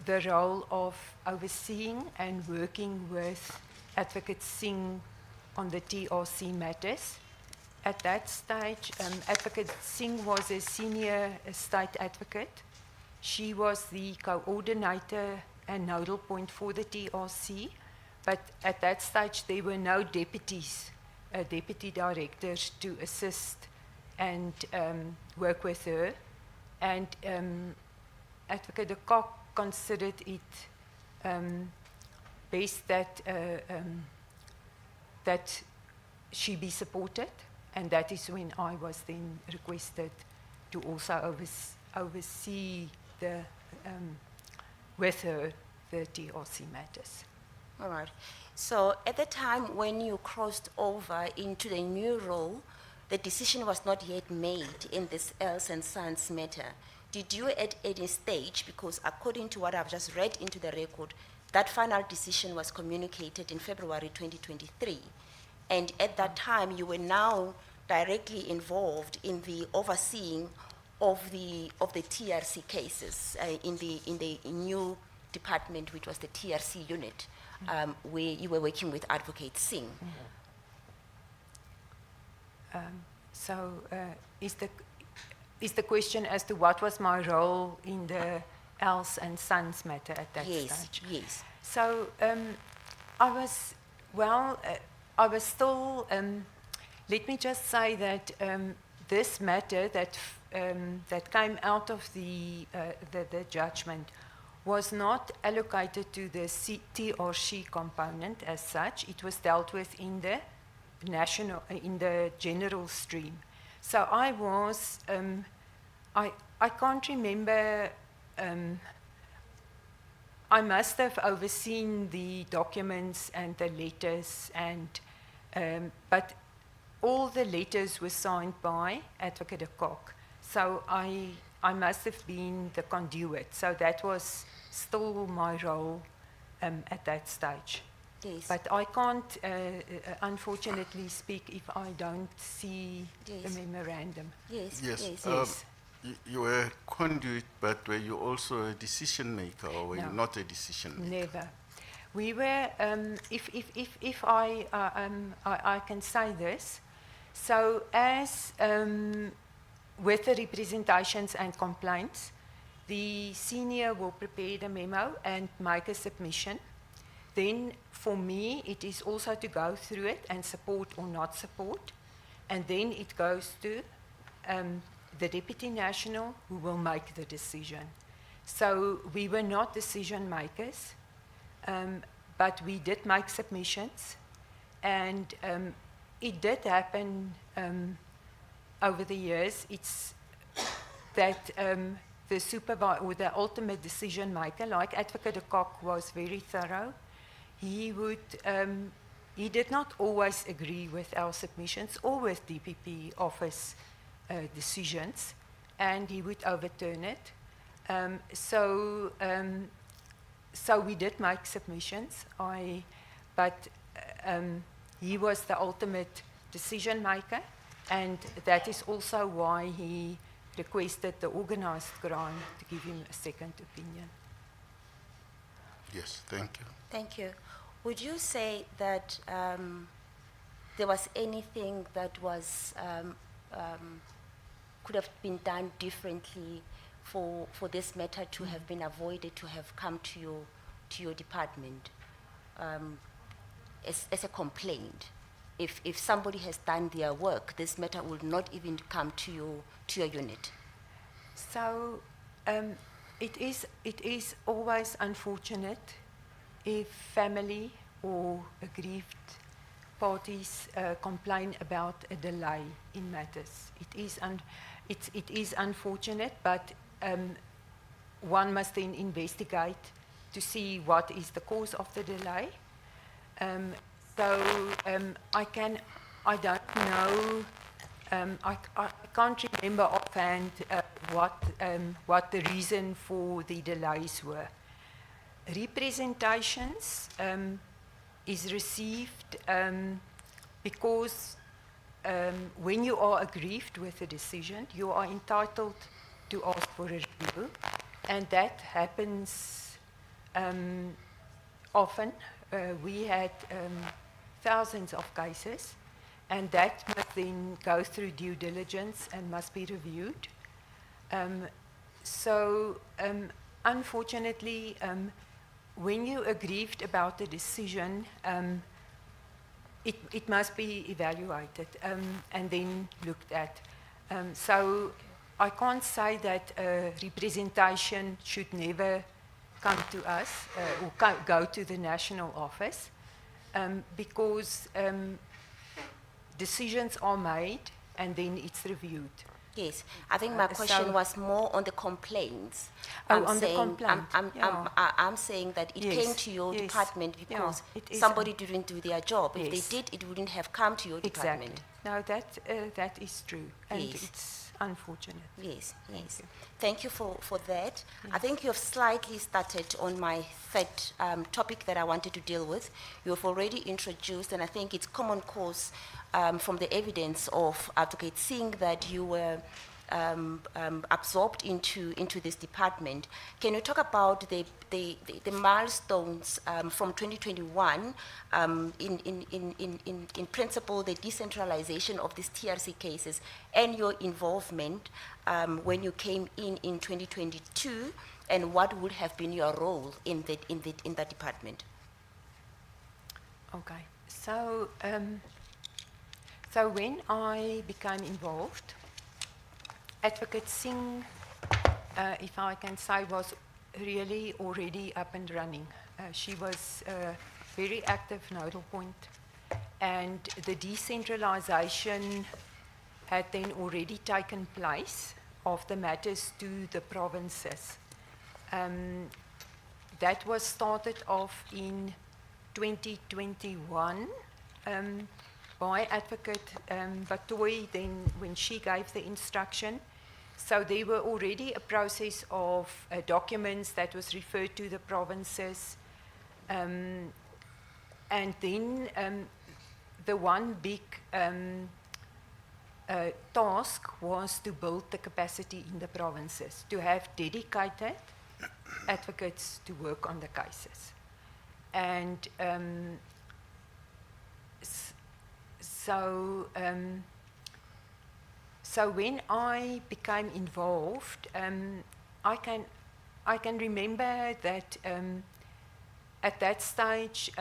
the role of overseeing and working with Advocate Singh on the TRC matters. At that stage, Advocate Singh was a senior state advocate. She was the coordinator and nodal point for the TRC, but at that stage there were no deputies, deputy directors to assist and work with her. And Advocate de Kock considered it best that that she be supported, and that is when I was then requested to also oversee the with her the TRC matters. All right. So at the time when you crossed over into the new role, the decision was not yet made in this Els and Sons matter. Did you at any stage, because according to what I've just read into the record, that final decision was communicated in February 2023, and at that time you were now directly involved in the overseeing of the TRC cases in the new department, which was the TRC unit, where you were working with Advocate Singh. So is the question as to what was my role in the Els and Sons matter at that Yes, stage. yes. So I was, I was still, let me just say that this matter that came out of the judgment was not allocated to the TRC component as such. It was dealt with in the in the general stream. So I was, I can't remember, I must have overseen the documents and the letters, and but all the letters were signed by Advocate de Kock. So I must have been the conduit. So that was still my role at that stage. Yes. But I can't, unfortunately, speak if I don't see Yes. the memorandum. Yes, Yes. yes. Yes. You were a conduit, but were you also a decision maker, or were you No. not a decision maker? Never. We were, if I can say this, so as with the representations and complaints, the senior will prepare the memo and make a submission. Then for me, it is also to go through it and support or not support. And then it goes to the Deputy National who will make the decision. So we were not decision makers, but we did make submissions. And it did happen over the years. It's that the supervisor or the ultimate decision maker, like Advocate de Kock, was very thorough. He would, he did not always agree with our submissions or with DPP office decisions, and he would overturn it. So we did make submissions, but he was the ultimate decision maker, and that is also why he requested the organized grant to give him a second opinion. Yes, thank you. Thank you. Would you say that there was anything that was could have been done differently for this matter to have been avoided, to have come to your department as a complaint? If somebody has done their work, this matter will not even come to your unit. So it is always unfortunate if family or aggrieved parties complain about a delay in matters. It is unfortunate, but one must then investigate to see what is the cause of the delay. I don't know. I can't remember offhand what the reason for the delays were. Representations is received because when you are aggrieved with a decision, you are entitled to ask for a review, and that happens often. We had thousands of cases, and that must then go through due diligence and must be reviewed. Unfortunately, when you aggrieved about the decision, it must be evaluated and then looked at. So I can't say that representation should never come to us or go to the national office because decisions are made and then it's reviewed. Yes, I think my question so- was more on the complaints. Oh, on the complaint, yeah. I'm saying that it Yes, came to your yes, department yeah, because it is somebody didn't do their job. If Yes. they did, it wouldn't have come to your Exactly. department. No, that is true, and Yes. it's unfortunate. Yes, yes. Thank you for that. I think you have slightly started on my third topic that I wanted to deal with. You have already introduced, and I think it's common cause from the evidence of advocates seeing that you were absorbed into this department. Can you talk about the milestones from 2021 in principle, the decentralization of these TRC cases and your involvement when you came in 2022 And what would have been your role in that department? Okay, so when I became involved, Advocate Singh, if I can say, was really already up and running. She was a very active nodal point, and the decentralization had then already taken place of the matters to the provinces. That was started off in 2021 by Advocate Batoy, then when she gave the instruction. So there were already a process of documents that was referred to the provinces. And then the one big task was to build the capacity in the provinces, to have dedicated advocates to work on the cases. And so when I became involved, I can remember that at that stage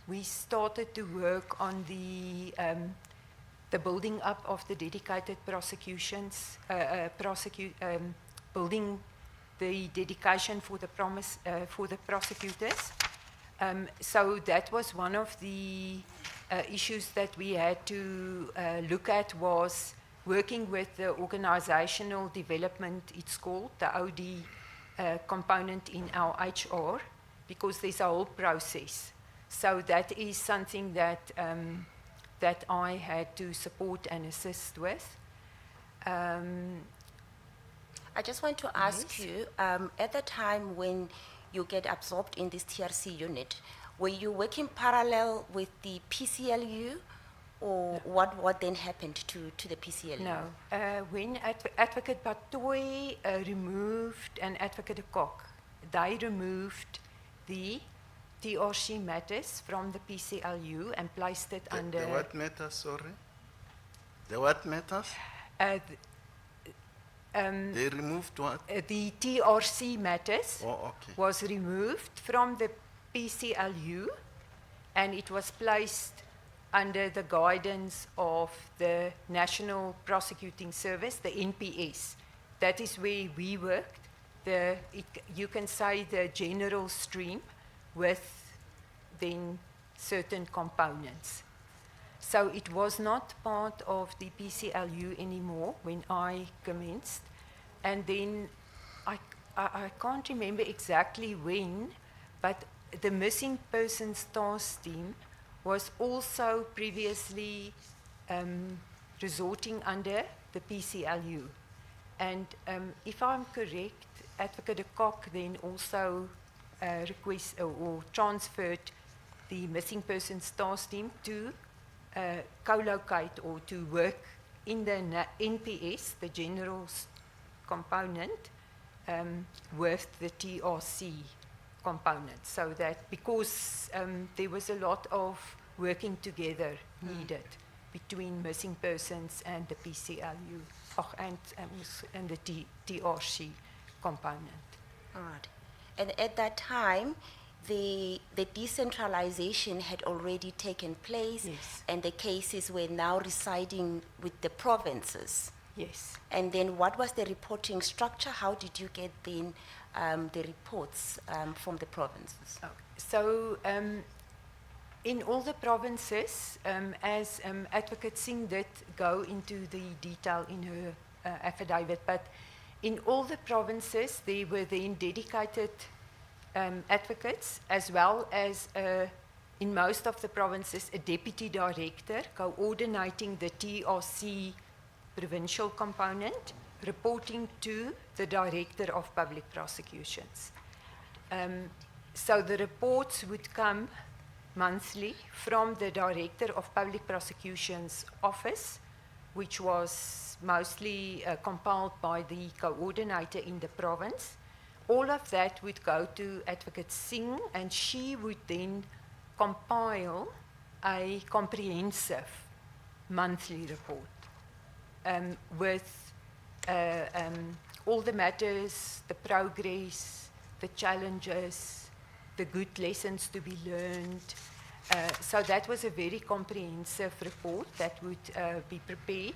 we started to work on the building up of the dedicated prosecutions, building the dedication for the prosecutors. So that was one of the issues that we had to look at, was working with the organizational development, it's called, the OD component in our HR, because there's a whole process. So that is something that, that I had to support and assist with. I just want to ask you, at the time when you get absorbed in this TRC unit, were you working parallel with the PCLU, or what then happened to the PCLU? No. When Advocate Batoy removed and Advocate Kok, they removed the TRC matters from the PCLU and placed it under... The what matters, sorry? The what matters? They removed what? The TRC matters Oh, okay. was removed from the PCLU, and it was placed under the guidance of the National Prosecuting Service, the NPS. That is where we worked. You can say the general stream with then certain components. So it was not part of the PCLU anymore when I commenced. And then I can't remember exactly when, but the missing persons task team was also previously resorting under the PCLU. And if I'm correct, Advocate Kok then also or transferred the missing persons task team to co-locate or to work in the NPS, the general component, with the TRC component. So that because there was a lot of working together needed between missing persons and the PCLU and the TRC component. All right. And at that time, the decentralization had already taken place, Yes. and the cases were now residing with the provinces. Yes. And then what was the reporting structure? How did you get then the reports from the provinces? So in all the provinces, as Advocate Singh did go into the detail in her affidavit, but in all the provinces, there were then dedicated advocates, as well as in most of the provinces, a deputy director coordinating the TRC provincial component, reporting to the Director of Public Prosecutions. So the reports would come monthly from the Director of Public Prosecutions office, which was mostly compiled by the coordinator in the province. All of that would go to Advocate Singh, and she would then compile a comprehensive monthly report with all the matters, the progress, the challenges, the good lessons to be learned. So that was a very comprehensive report that would be prepared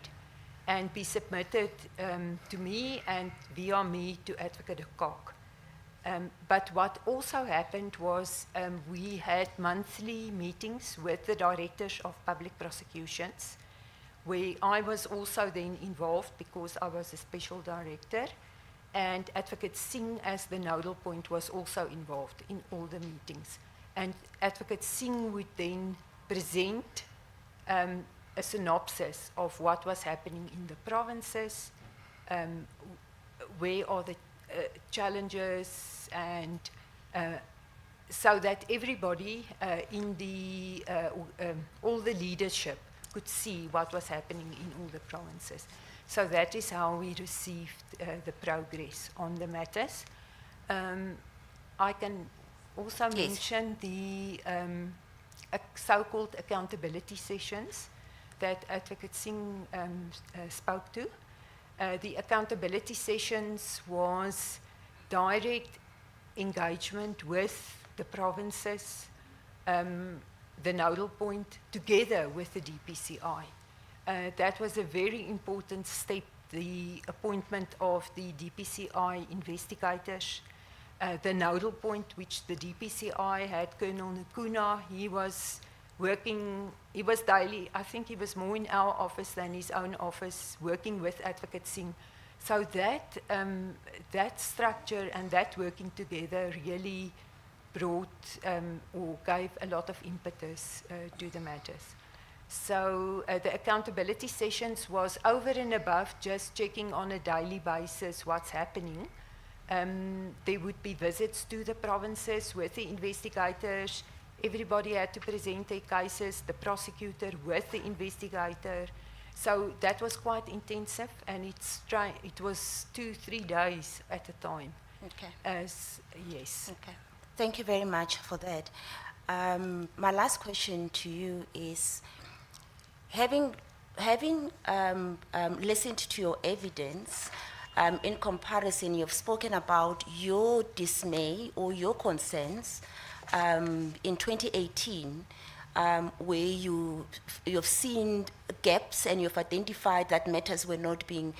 and be submitted to me and via me to Advocate de Kock. But what also happened was we had monthly meetings with the directors of public prosecutions, where I was also then involved because I was a special director, and Advocate Singh as the nodal point was also involved in all the meetings. And Advocate Singh would then present a synopsis of what was happening in the provinces, where are the challenges, and so that everybody in the, all the leadership could see what was happening in all the provinces. So that is how we received the progress on the matters. I can also mention the so-called accountability sessions that Advocate Singh spoke to. The accountability sessions was direct engagement with the provinces, the nodal point, together with the DPCI. That was a very important step, the appointment of the DPCI investigators. The nodal point, which the DPCI had Colonel Nkuna, he was working, he was daily, I think he was more in our office than his own office, working with Advocate Singh. So that, that structure and that working together really brought or gave a lot of impetus to the matters. So the accountability sessions was over and above just checking on a daily basis what's happening. There would be visits to the provinces with the investigators. Everybody had to present their cases, the prosecutor with the investigator. So that was quite intensive, and it was 2-3 days at a time. Okay. Yes. Okay. Thank you very much for that. My last question to you is, having listened to your evidence, in comparison, you've spoken about your dismay or your concerns in 2018, where you've seen gaps and you've identified that matters were not being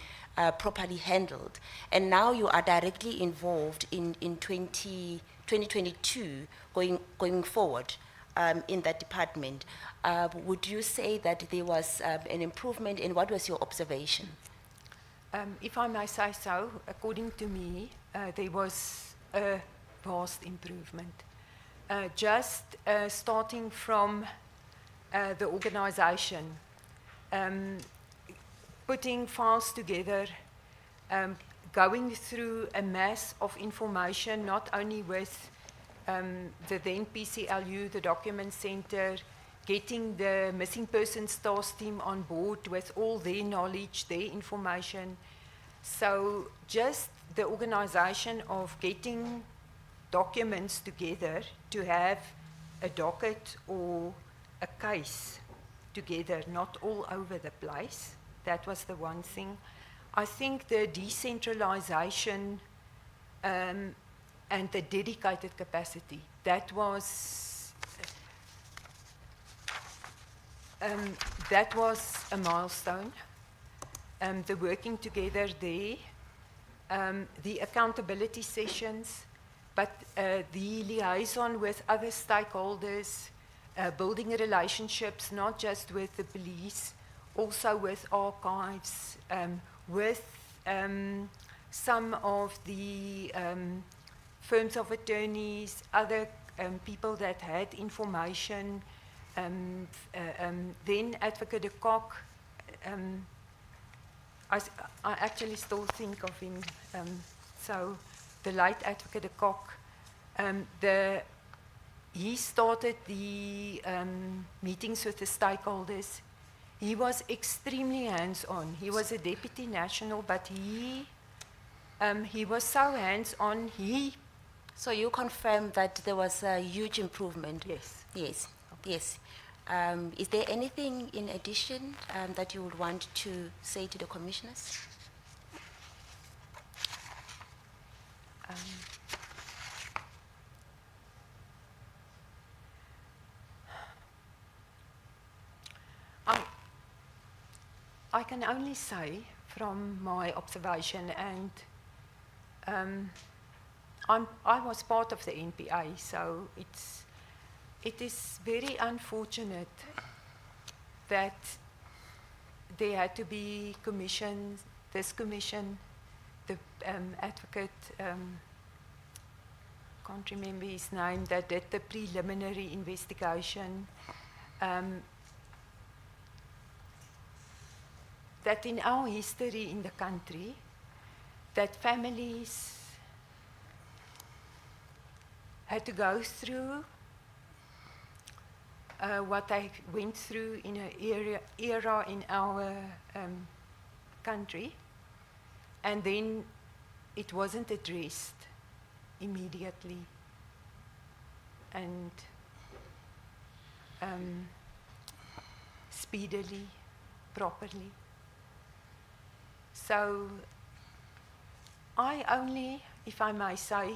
properly handled. And now you are directly involved in 2022 going forward in that department. Would you say that there was an improvement, and what was your observation? If I may say so, according to me, there was a vast improvement. Just starting from the organization, putting files together, going through a mass of information, not only with the then PCLU, the document center, getting the missing persons task team on board with all their knowledge, their information. So just the organization of getting documents together to have a docket or a case together, not all over the place. That was the one thing. I think the decentralization and the dedicated capacity, that was a milestone. The working together there, the accountability sessions, but the liaison with other stakeholders, building relationships not just with the police, also with archives, with some of the firms of attorneys, other people that had information. Then Advocate de Kock, I actually still think of him. So the late Advocate de Kock, he started the meetings with the stakeholders. He was extremely hands-on. He was a deputy national, but he was so hands-on. So you confirm that there was a huge improvement? Yes. Yes, yes. Is there anything in addition that you would want to say to the commissioners? I can only say from my observation, and I was part of the NPA, so it is very unfortunate that there had to be commissions, this commission, the advocate, can't remember his name, that did the preliminary investigation, that in our history in the country, that families had to go through what I went through in an era in our country, and then it wasn't addressed immediately and speedily, properly. So I only, if I may say,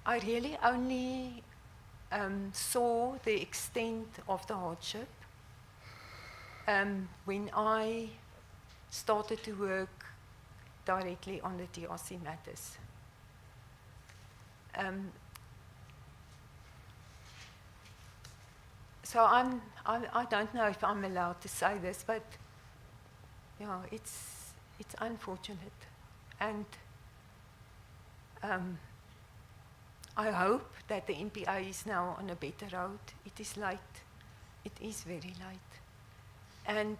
I really only saw the extent of the hardship when I started to work directly on the TRC matters. So I don't know if I'm allowed to say this, but yeah, it's unfortunate, and I hope that the NPA is now on a better road. It is late. It is very late. And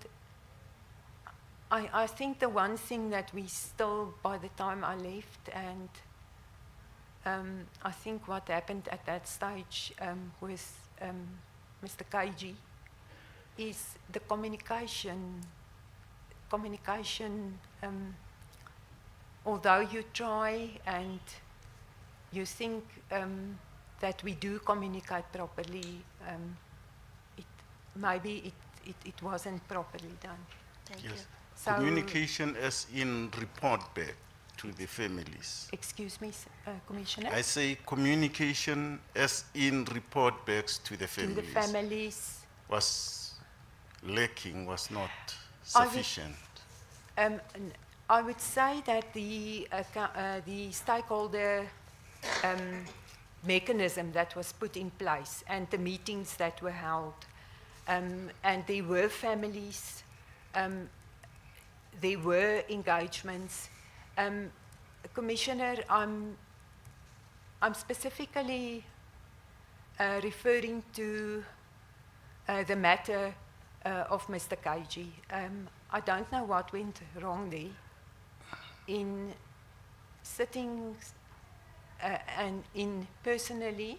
I think the one thing that we still, by the time I left, and I think what happened at that stage with Mr. KG is the communication, although you try and you think that we do communicate properly, maybe it wasn't properly done. Thank you. Yes. So- Communication as in report back to the families. Excuse me, Commissioner? I say communication as in report backs to the To families. the families. Was lacking, was not I would- sufficient. I would say that the stakeholder mechanism that was put in place and the meetings that were held, and there were families, there were engagements. Commissioner, I'm specifically referring to the matter of Mr. KG. I don't know what went wrong there in sitting and in personally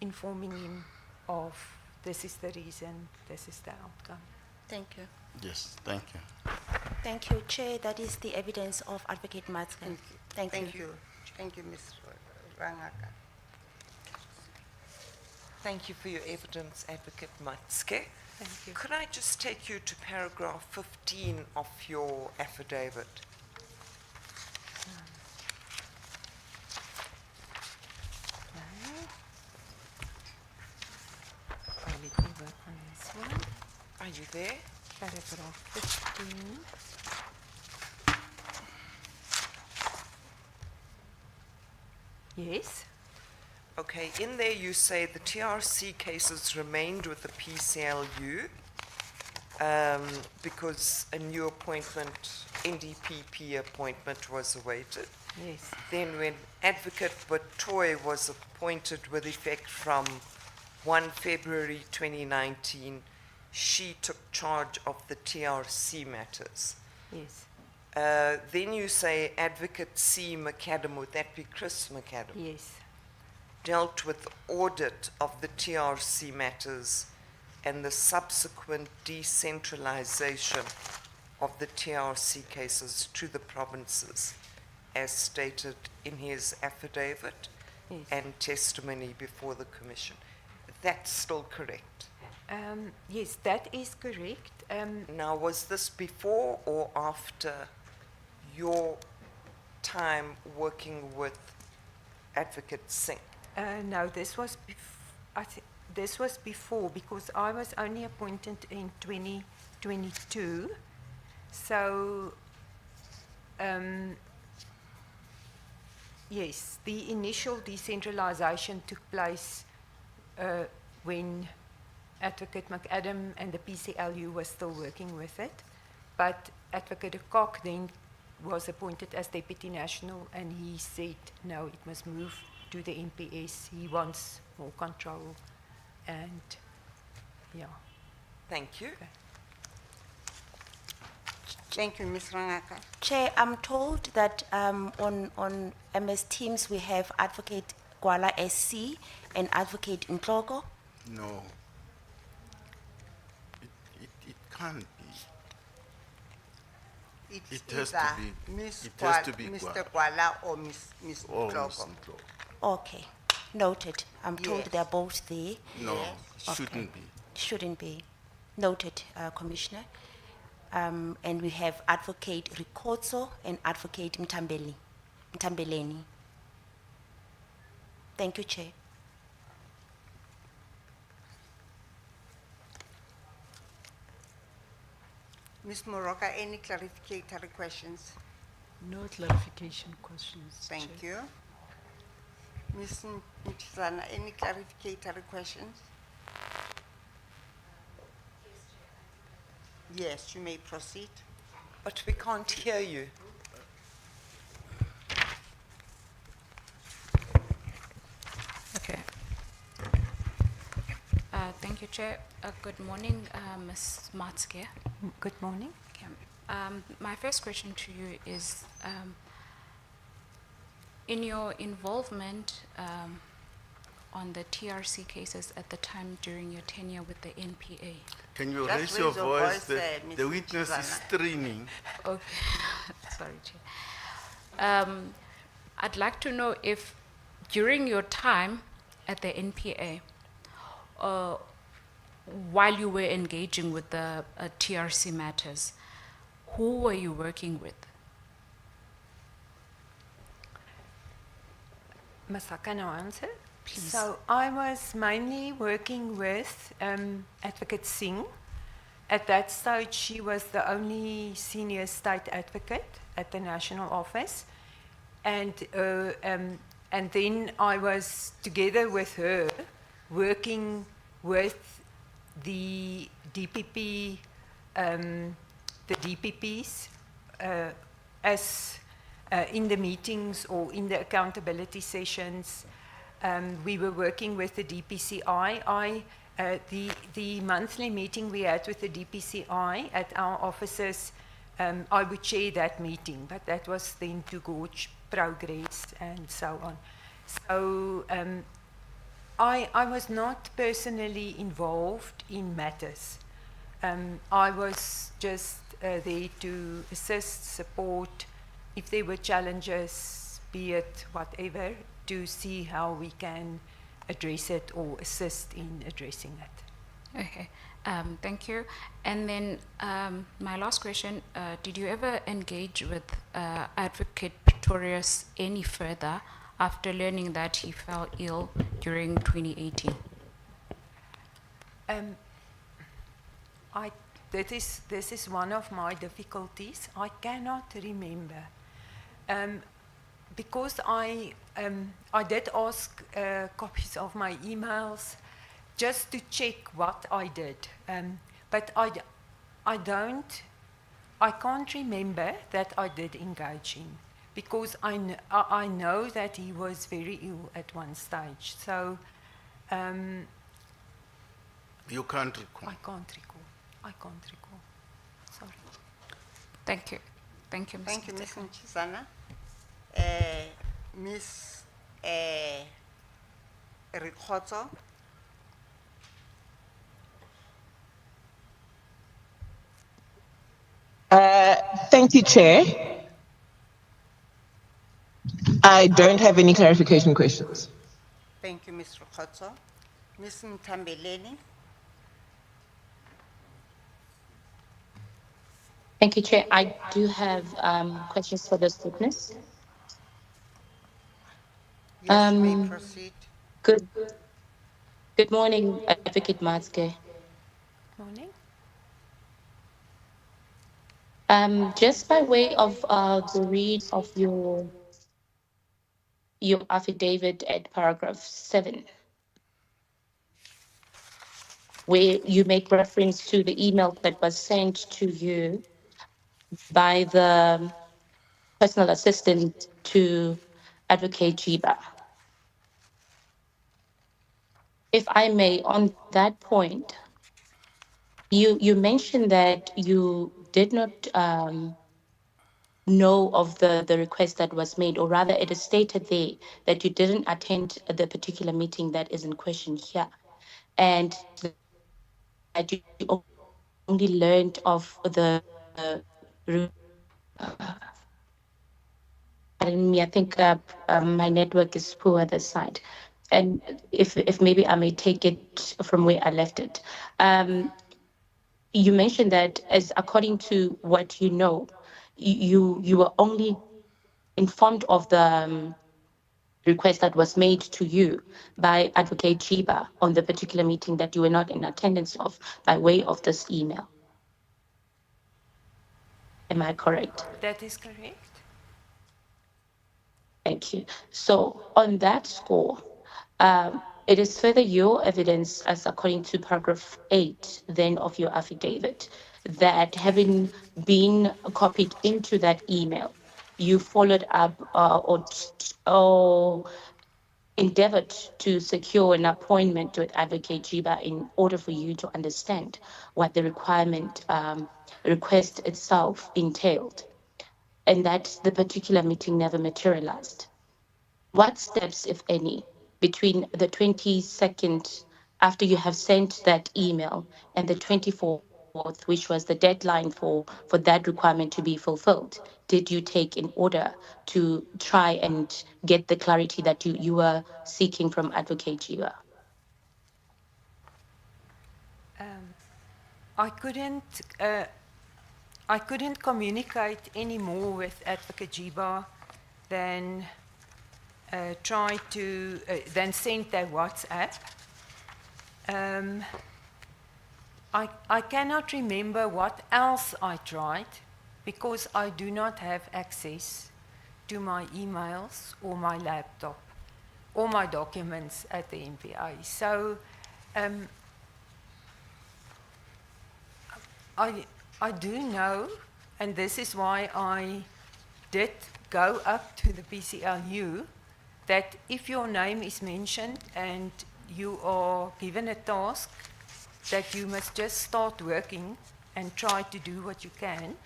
informing him of this is the reason, this is the outcome. Thank you. Yes, thank you. Thank you, Chair. That is the evidence of Advocate Matzke. Thank you. Thank you. Thank you, Ms. Rangaka. Thank you for your evidence, Advocate Matzke. Thank you. Could I just take you to paragraph 15 of your affidavit? Let me work on this one. Are you there? Paragraph 15. Yes. Okay, in there you say the TRC cases remained with the PCLU because a new appointment, NDPP appointment was awaited. Yes. Then when Advocate Batoy was appointed with effect from 1 February 2019, she took charge of the TRC matters. Yes. Then you say Advocate C. McAdam, would that be Chris McAdam? Yes. Dealt with audit of the TRC matters and the subsequent decentralization of the TRC cases to the provinces, as stated in his affidavit Yes. and testimony before the Commission. That's still correct. Yes, that is correct. Now, was this before or after your time working with Advocate Singh? No, this was this was before, because I was only appointed in 2022. So, yes, the initial decentralization took place when Advocate McAdam and the PCLU was still working with it. But Advocate de Kock then was appointed as Deputy National, and he said, no, it must move to the NPS. He wants more control. And, yeah. Thank you. Thank you, Ms. Rangaka. Chair, I'm told that on MS Teams we have Advocate Gwala SC and Advocate Ntloko. No. It can't be. It's It has to either be- Ms. it has to be Mr. Gwala. Gwala or Ms. Oh, Tloko. Ms. Ntloko. Okay, noted. I'm told Yes. they're both there. No, Okay. shouldn't be. Shouldn't be. Noted, Commissioner. And we have Advocate Rikotso and Advocate Mtambeleni. Thank you, Chair. Ms. Moroka, any clarificatory questions? No clarification questions. Thank Chair. you. Ms. Mchizana, any clarificatory questions? Yes, you may proceed. But we can't hear you. Okay. Thank you, Chair. Good morning, Ms. Matske. Good morning. Okay. My first question to you is, in your involvement on the TRC cases at the time during your tenure with the NPA. Can you Just raise your raise your voice? voice, The Ms. witness is Mchizana. streaming. Okay, sorry, Chair. I'd like to know if during your time at the NPA, while you were engaging with the TRC matters, who were you working with? Masaka, no answer. Please. So I was mainly working with Advocate Singh. At that stage, she was the only senior state advocate at the national office. And then I was together with her working with the DPP, the DPPs as in the meetings or in the accountability sessions. We were working with the DPCI. The monthly meeting we had with the DPCI at our offices, I would chair that meeting, but that was then to gauge progress and so on. So I was not personally involved in matters. I was just there to assist, support, if there were challenges, be it whatever, to see how we can address it or assist in addressing it. Okay, thank you. And then my last question, did you ever engage with Advocate Pretorius any further after learning that he fell ill during 2018? This is one of my difficulties. I cannot remember. Because I did ask copies of my emails just to check what I did. But I can't remember that I did engage him, because I know that he was very ill at one stage. So You can't recall. I can't recall. Sorry. Thank you. Thank you, Ms. Thank you, Ms. Mteka. Mchizana. Ms. Rikotso. Thank you, Chair. I don't have any clarification questions. Thank you, Ms. Rikotso. Ms. Mtambeleni. Thank you, Chair. I do have questions for this witness. Yes, you may proceed. Good Good morning, Advocate Matske. Morning. Just by way of the read of your affidavit at paragraph 7, where you make reference to the email that was sent to you by the personal assistant to Advocate Jiba. If I may, on that point, you mentioned that you did not know of the request that was made, or rather it is stated there that you didn't attend the particular meeting that is in question here, and that you only learned of the pardon me, I think my network is poor this side. And if maybe I may take it from where I left it. You mentioned that as according to what you know, you were only informed of the request that was made to you by Advocate Chiba on the particular meeting that you were not in attendance of by way of this email. Am I correct? That is correct. Thank you. So on that score, it is further your evidence, as according to paragraph 8 then of your affidavit, that having been copied into that email, you followed up or endeavored to secure an appointment with Advocate Jiba in order for you to understand what the request itself entailed, and that the particular meeting never materialized. What steps, if any, between the 22nd, after you have sent that email, and the 24th, which was the deadline for that requirement to be fulfilled, did you take in order to try and get the clarity that you were seeking from Advocate Jiwa? I couldn't communicate any more with Advocate Jiba than than send their WhatsApp. I cannot remember what else I tried because I do not have access to my emails or my laptop or my documents at the MPA. So I do know, and this is why I did go up to the PCLU, that if your name is mentioned and you are given a task, that you must just start working and try to do what you can.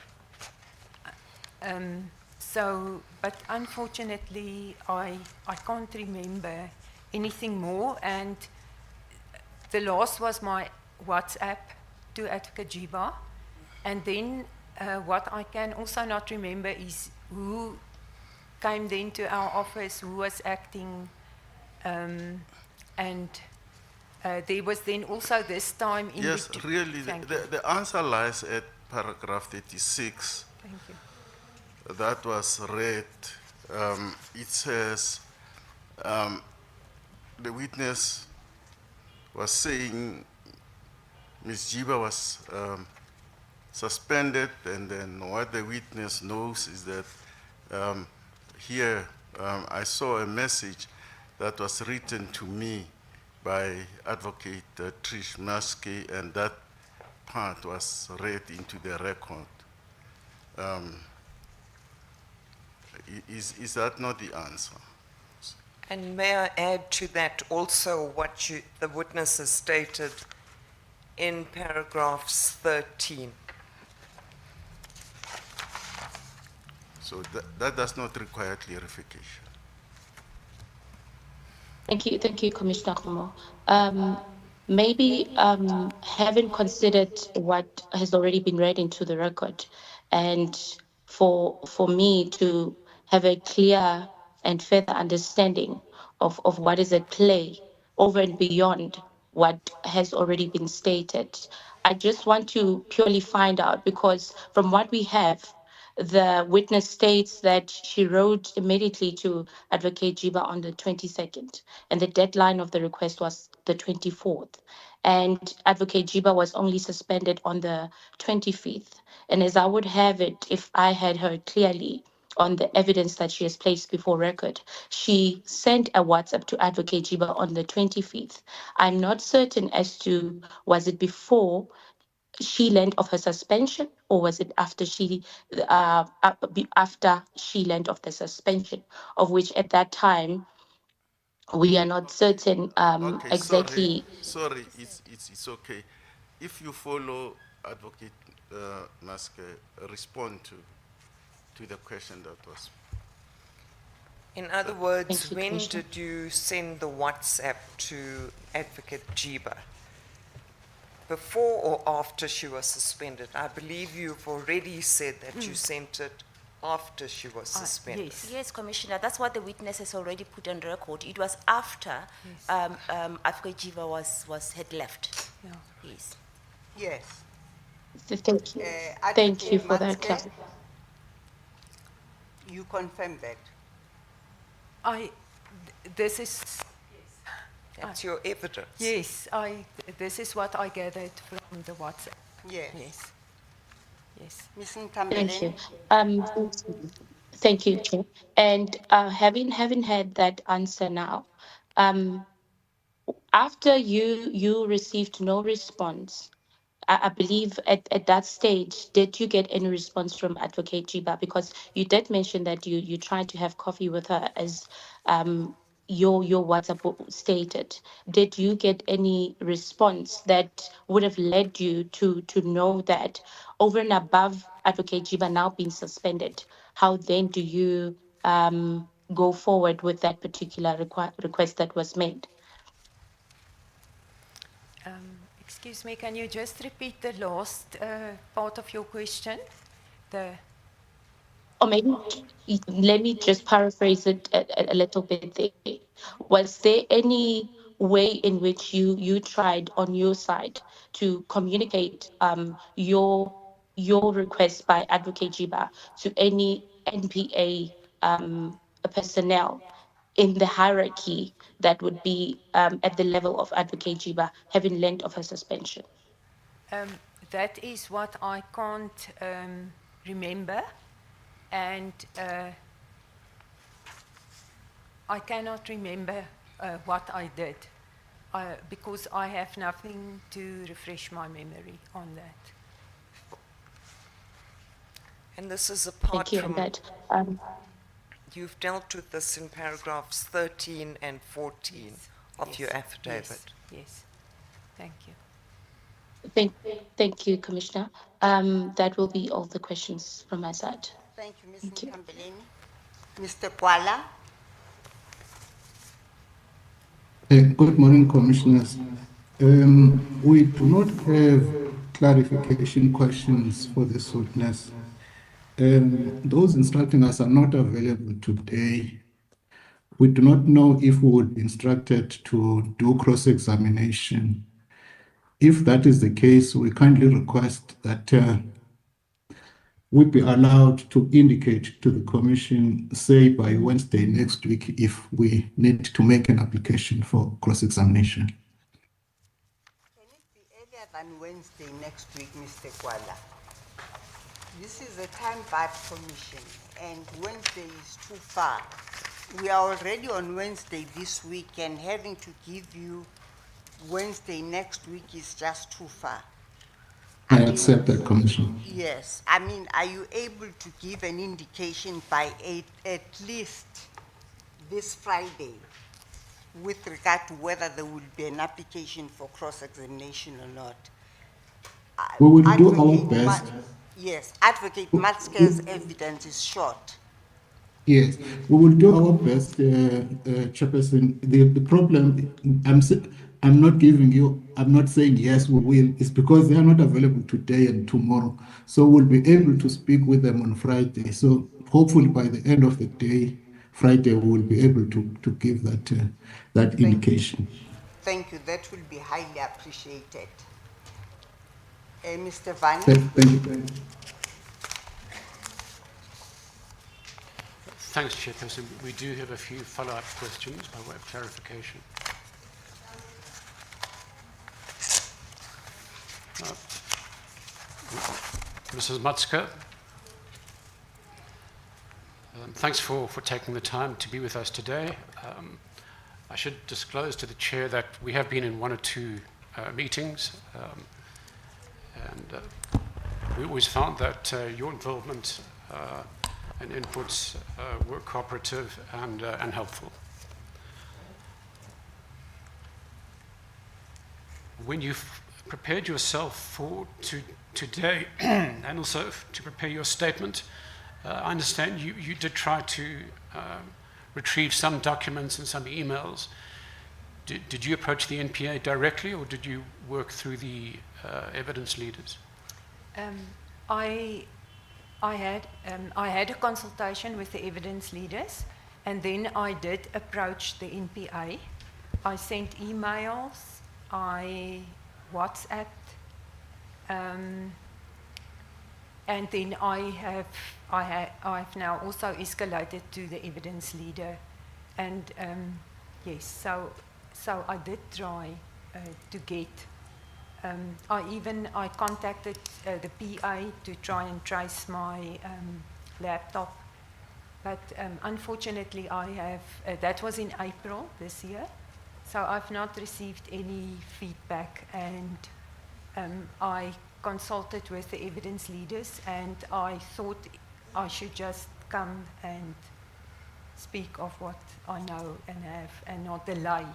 But unfortunately, I can't remember anything more, and the last was my WhatsApp to Advocate Jiba, and then what I can also not remember is who came then to our office, who was acting, and there was then also this time in Yes, between. really, Thank you. the answer lies at paragraph 36. Thank you. That was read. It says the witness was saying Ms. Jiba was suspended, and then what the witness knows is that here I saw a message that was written to me by Advocate Trish Maskey, and that part was read into the record. Is that not the answer? And may I add to that also what the witness has stated in paragraphs 13. So that does not require clarification. Thank you, Commissioner Kumo. Maybe having considered what has already been read into the record, and for me to have a clear and further understanding of what is at play over and beyond what has already been stated, I just want to purely find out, because from what we have, the witness states that she wrote immediately to Advocate Jiba on the 22nd, and the deadline of the request was the 24th. And Advocate Jiba was only suspended on the 25th. And as I would have it, if I had heard clearly on the evidence that she has placed before record, she sent a WhatsApp to Advocate Jiba on the 25th. I'm not certain as to was it before she learned of her suspension, or was it after after she learned of the suspension, of which at that time we are not certain Okay, exactly. sorry, it's okay. If you follow Advocate Maske, respond to the question that was. In other words, Thank you, when Commissioner. did you send the WhatsApp to Advocate Jiba? Before or after she was suspended? I believe you've already said that you sent it after she was suspended. Yes. Yes, Commissioner, that's what the witness has already put on record. It was after Advocate Jiva had left. Yeah. Yes. Yes. Thank you. Uh, Thank you Advocate for that Matske, clarity. you confirm that? This is, That's your evidence. yes, this is what I gathered from the WhatsApp. Yes. Yes. Yes. Ms. Thank you. Ntambeleni? Thank you, Chair. And having had that answer now, after you received no response, I believe at that stage, did you get any response from Advocate Jiba? Because you did mention that you tried to have coffee with her, as your WhatsApp stated. Did you get any response that would have led you to know that over and above Advocate Jiba now being suspended, how then do you go forward with that particular request that was made? Excuse me, can you just repeat the last part of your question? Or maybe let me just paraphrase it a little bit there. Was there any way in which you tried on your side to communicate your request by Advocate Jiba to any NPA personnel in the hierarchy that would be at the level of Advocate Jiba, having learned of her suspension? That is what I can't remember, and I cannot remember what I did because I have nothing to refresh my memory on that. And this is apart Thank you from, on that. you've dealt with this in paragraphs 13 and 14 of your affidavit. Yes. Thank you. Thank you, Commissioner. That will be all the questions from my side. Thank you, Ms. Thank you. Ntambeleni. Mr. Kwala? Good morning, Commissioners. We do not have clarification questions for this witness. Those instructing us are not available today. We do not know if we would be instructed to do cross-examination. If that is the case, we kindly request that we be allowed to indicate to the Commission, say by Wednesday next week, if we need to make an application for cross-examination. Can it be earlier than Wednesday next week, Mr. Kwala? This is a time-barred commission, and Wednesday is too far. We are already on Wednesday this week, and having to give you Wednesday next week is just too far. I accept that, Commissioner. Yes, I mean, are you able to give an indication by at least this Friday with regard to whether there will be an application for cross-examination or not? We will do our Advocate best. Yes, Advocate Matske's evidence is short. Yes, we will do our best, Chairperson. The problem, I'm not saying yes, we will. It's because they are not available today and tomorrow. So we'll be able to speak with them on Friday. So hopefully by the end of the day, Friday, we will be able to give that indication. Thank you, that will be highly appreciated. Mr. Vani? Thank you. Thanks, Chairperson. We do have a few follow-up questions by way of clarification. Mrs. Matska, thanks for taking the time to be with us today. I should disclose to the Chair that we have been in one or two meetings, and we always found that your involvement and inputs were cooperative and helpful. When you've prepared yourself for today and also to prepare your statement, I understand you did try to retrieve some documents and some emails. Did you approach the NPA directly, or did you work through the evidence leaders? I had a consultation with the evidence leaders, and then I did approach the NPA. I sent emails, I WhatsApped, and then I've now also escalated to the evidence leader, and yes, so I did try to get. I contacted the PA to try and trace my laptop, but unfortunately that was in April this year, so I've not received any feedback, and I consulted with the evidence leaders, and I thought I should just come and speak of what I know and have and not delay.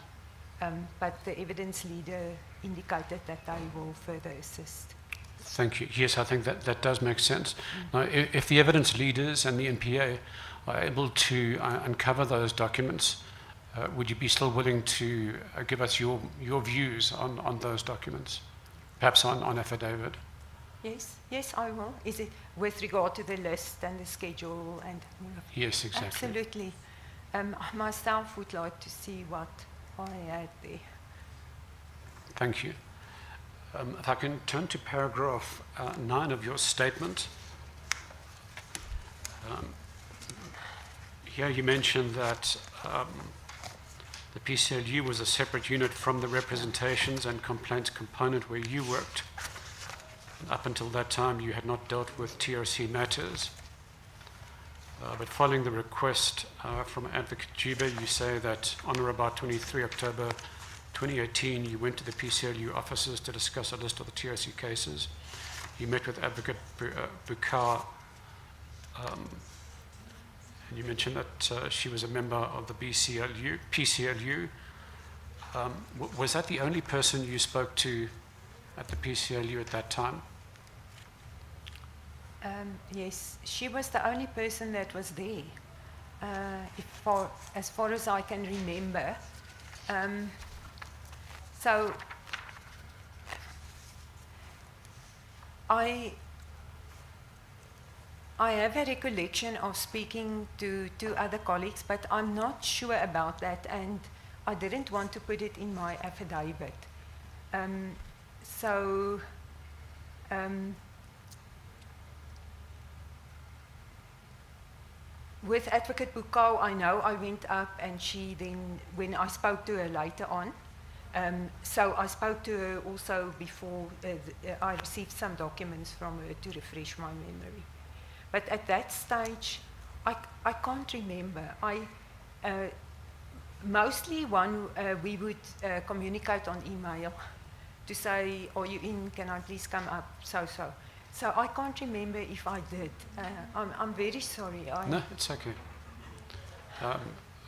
But the evidence leader indicated that they will further assist. Thank you. Yes, I think that does make sense. Now, if the evidence leaders and the NPA are able to uncover those documents, would you be still willing to give us your views on those documents, perhaps on affidavit? Yes, I will. Is it with regard to the list and the schedule and all of that? Yes, exactly. Absolutely. Myself would like to see what I had there. Thank you. If I can turn to paragraph 9 of your statement. Here you mentioned that the PCLU was a separate unit from the representations and complaints component where you worked. Up until that time, you had not dealt with TRC matters. But following the request from Advocate Jibe, you say that on or about 23 October 2018, you went to the PCLU offices to discuss a list of the TRC cases. You met with Advocate Bukar, and you mentioned that she was a member of the PCLU. Was that the only person you spoke to at the PCLU at that time? Yes, she was the only person that was there, as far as I can remember. So I have a recollection of speaking to two other colleagues, but I'm not sure about that, and I didn't want to put it in my affidavit. With Advocate Bukau, I know I went up, and she then, when I spoke to her later on, so I spoke to her also before I received some documents from her to refresh my memory. But at that stage, I can't remember. Mostly we would communicate on email to say, are you in, can I please come up, so. So I can't remember if I did. I'm very sorry. No, it's okay.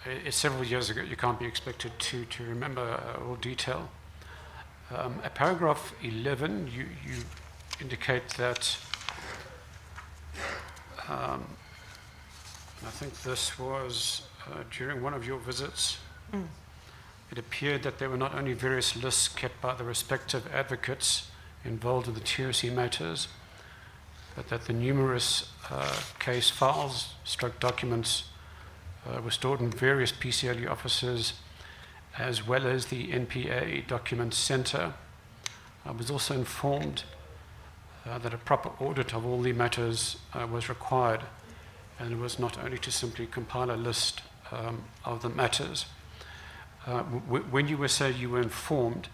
It's several years ago. You can't be expected to remember all detail. At paragraph 11, you indicate that, I think this was during one of your visits, it appeared that there were not only various lists kept by the respective advocates involved in the TRC matters, but that the numerous case files, documents, were stored in various PCLU offices, as well as the NPA Document Center. I was also informed that a proper audit of all the matters was required, and it was not only to simply compile a list of the matters. When you were saying you were informed,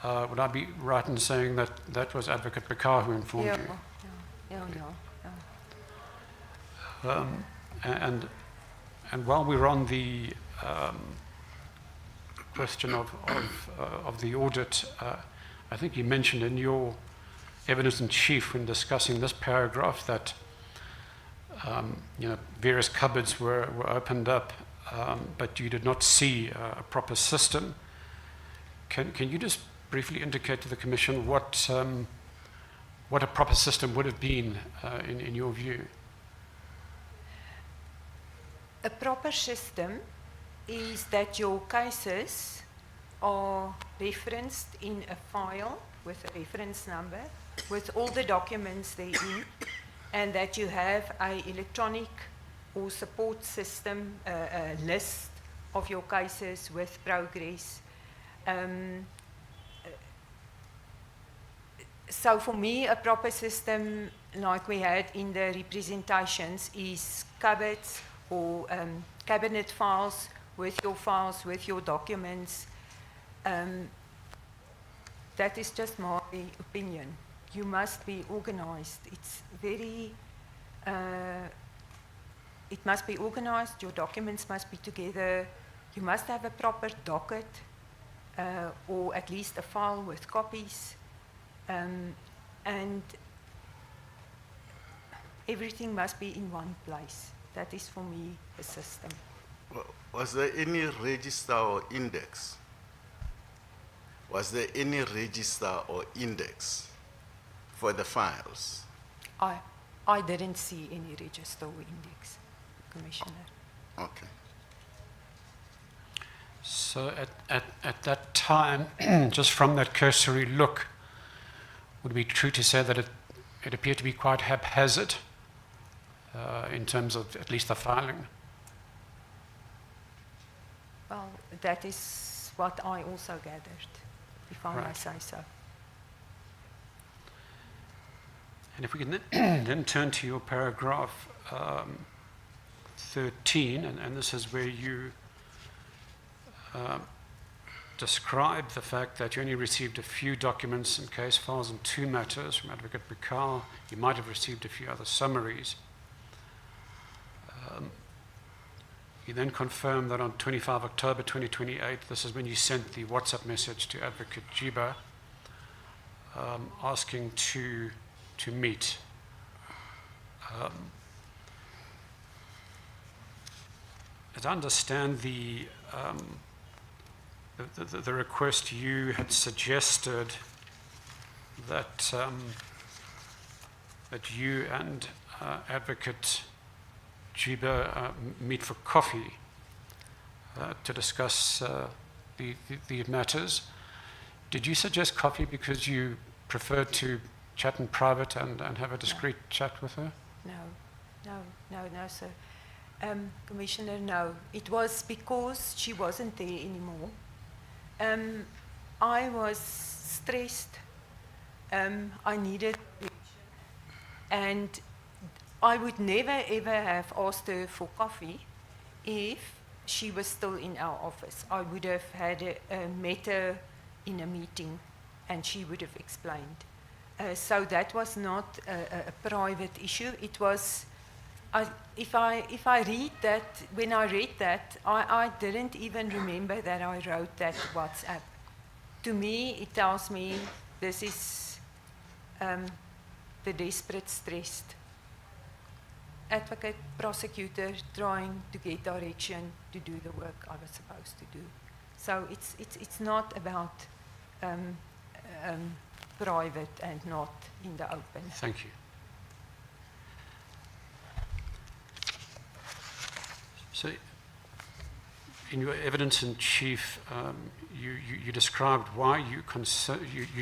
would I be right in saying that that was Advocate Bakar who informed Yeah, you? yeah. And while we're on the question of the audit, I think you mentioned in your evidence in chief when discussing this paragraph that various cupboards were opened up, but you did not see a proper system. Can you just briefly indicate to the Commission what a proper system would have been in your view? A proper system is that your cases are referenced in a file with a reference number, with all the documents therein, and that you have an electronic or support system, a list of your cases with progress. So for me, a proper system like we had in the representations is cupboards or cabinet files with your documents. That is just my opinion. You must be organized. It's very, it must be organized, your documents must be together, you must have a proper docket, or at least a file with copies, and everything must be in one place. That is for me a system. Was there any register or index? Was there any register or index for the files? I didn't see any register or index, Commissioner. Okay. So at that time, just from that cursory look, would it be true to say that it appeared to be quite haphazard in terms of at least the filing? Well, that is what I also gathered, if I may say so. And if we can then turn to your paragraph 13, and this is where you describe the fact that you only received a few documents and case files in 2 matters from Advocate Bakar. You might have received a few other summaries. You then confirmed that on 25 October 2028, this is when you sent the WhatsApp message to Advocate Jiba asking to meet. As I understand the request, you had suggested that that you and Advocate Jiba meet for coffee to discuss the matters. Did you suggest coffee because you preferred to chat in private and have a discreet chat with her? No, sir. Commissioner, no. It was because she wasn't there anymore. I was stressed. I needed, and I would never ever have asked her for coffee if she was still in our office. I would have had met her in a meeting, and she would have explained. So that was not a private issue. It was, if I read that, when I read that, I didn't even remember that I wrote that WhatsApp. To me, it tells me this is the desperate, stressed advocate, prosecutor trying to get direction to do the work I was supposed to do. So it's not about private and not in the open. Thank you. So, in your evidence in chief, you described why you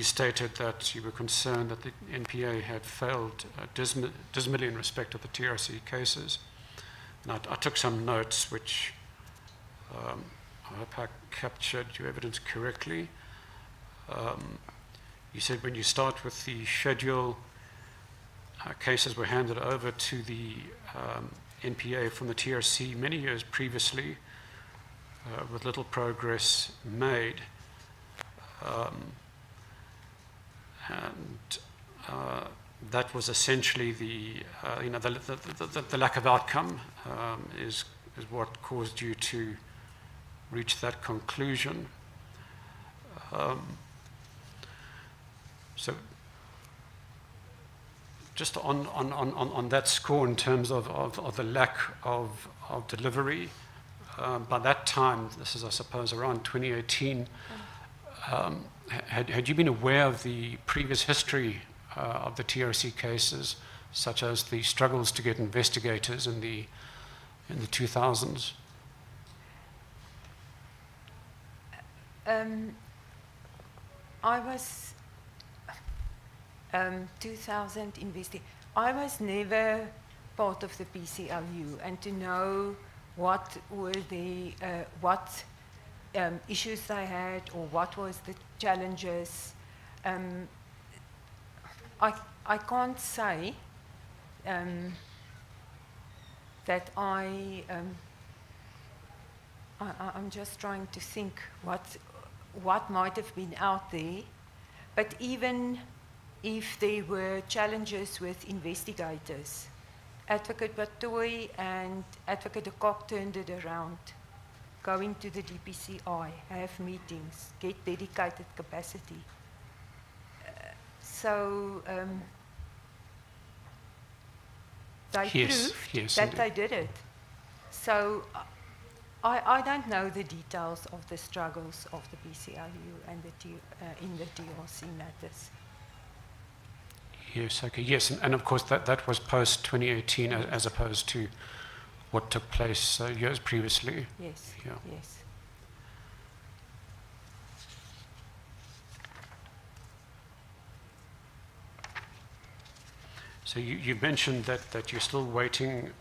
stated that you were concerned that the NPA had failed dismally in respect of the TRC cases. And I took some notes which I hope I captured your evidence correctly. You said when you start with the schedule, cases were handed over to the NPA from the TRC many years previously, with little progress made. That was essentially the lack of outcome is what caused you to reach that conclusion. So just on that score in terms of the lack of delivery, by that time, this is I suppose around 2018, had you been aware of the previous history of the TRC cases, such as the struggles to get investigators in the 2000s? I was 2000 I was never part of the PCLU, and to know what were the issues they had or what was the challenges, I can't say that I'm just trying to think what might have been out there, but even if there were challenges with investigators, Advocate Batoy and Advocate de Kock turned it around, going to the DPCI, have meetings, get dedicated capacity. So they proved that they did it. So I don't know the details of the struggles of the PCLU and in the TRC matters. Yes, okay, yes, and of course that was post 2018 as opposed to what took place years previously. Yes, yeah. Yes. So you mentioned that you're still waiting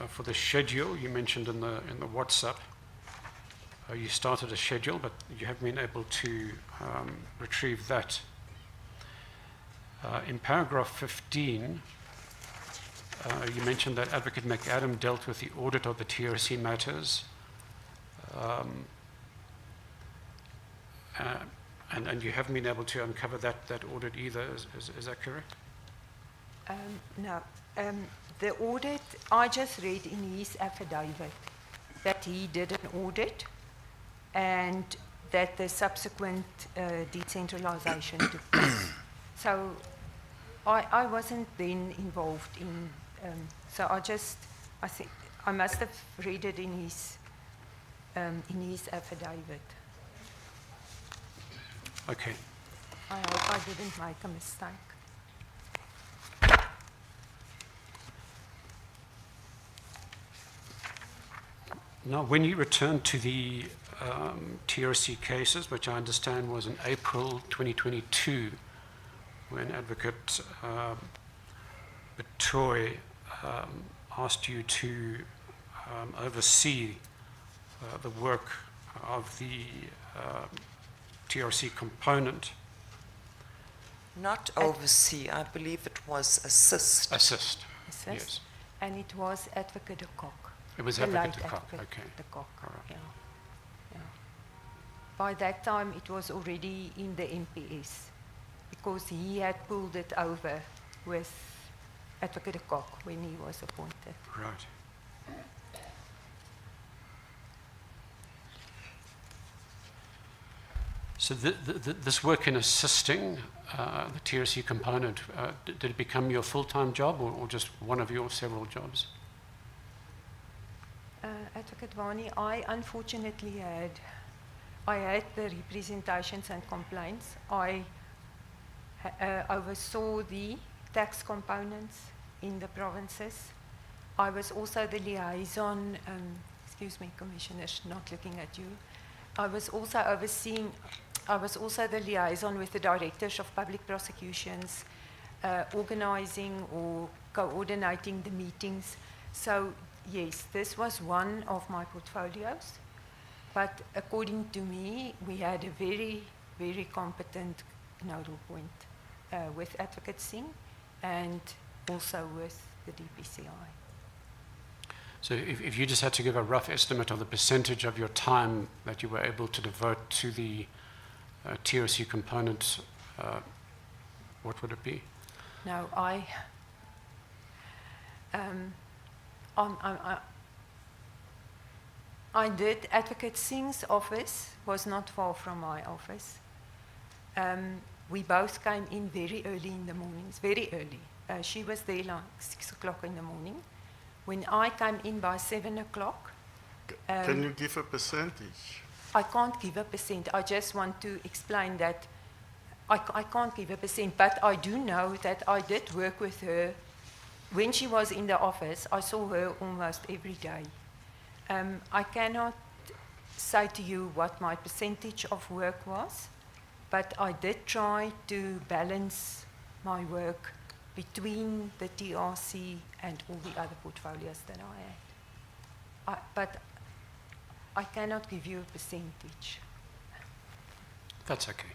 for the schedule. You mentioned in the WhatsApp you started a schedule, but you haven't been able to retrieve that. In paragraph 15, you mentioned that Advocate McAdam dealt with the audit of the TRC matters, and you haven't been able to uncover that audit either. Is that correct? No. The audit, I just read in his affidavit that he did an audit and that the subsequent decentralization took place. So I wasn't then involved in, so I think I must have read it in his affidavit. Okay. I hope I didn't make a mistake. Now, when you returned to the TRC cases, which I understand was in April 2022, when Advocate Batoy asked you to oversee the work of the TRC component. Not oversee, I believe it was assist. Assist, yes. And it was Advocate de Kock. It was Advocate de Kock, okay. De Kock, all right. Yeah. By that time, it was already in the MPS, because he had pulled it over with Advocate de Kock when he was appointed. Right. So this work in assisting the TRC component, did it become your full-time job or just one of your several jobs? Advocate Vani, I unfortunately had the representations and complaints. I oversaw the tax components in the provinces. I was also the liaison, excuse me, commissioners, not looking at you. I was also the liaison with the directors of public prosecutions, organizing or coordinating the meetings. So yes, this was one of my portfolios, but according to me, we had a very, very competent nodal point with Advocate Singh and also with the DPCI. So if you just had to give a rough estimate of the percentage of your time that you were able to devote to the TRC component, what would it be? Now, I did, Advocate Singh's office was not far from my office. We both came in very early in the mornings, very early. She was there like 6 o'clock in the morning. When I came in by 7 o'clock. Can you give a percentage? I can't give a percent. I just want to explain that I can't give a percent, but I do know that I did work with her. When she was in the office, I saw her almost every day. I cannot say to you what my percentage of work was, but I did try to balance my work between the TRC and all the other portfolios that I had. But I cannot give you a percentage. That's okay.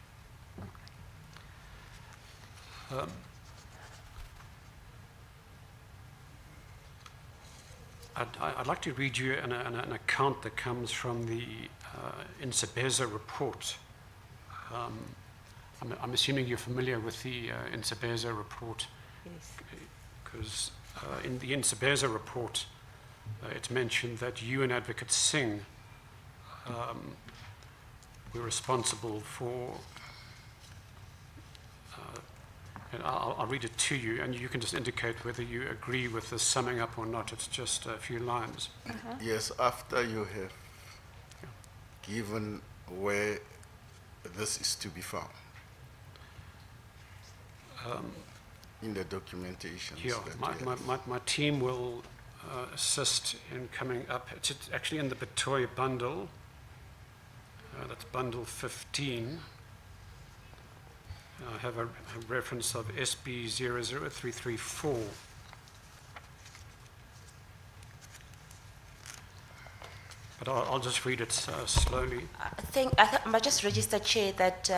I'd like to read you an account that comes from the Insebeza report. I'm assuming you're familiar with the Insebeza report. Yes. Because in the Insebeza report, it's mentioned that you and Advocate Singh were responsible for, and I'll read it to you, and you can just indicate whether you agree with the summing up or not. It's just a few lines. Yes, after you have given where this is to be found in the documentation. Yeah, my team will assist in coming up. It's actually in the Betoy bundle. That's bundle 15. I have a reference of SB 00334. But I'll just read it slowly. I must just register, Chair, that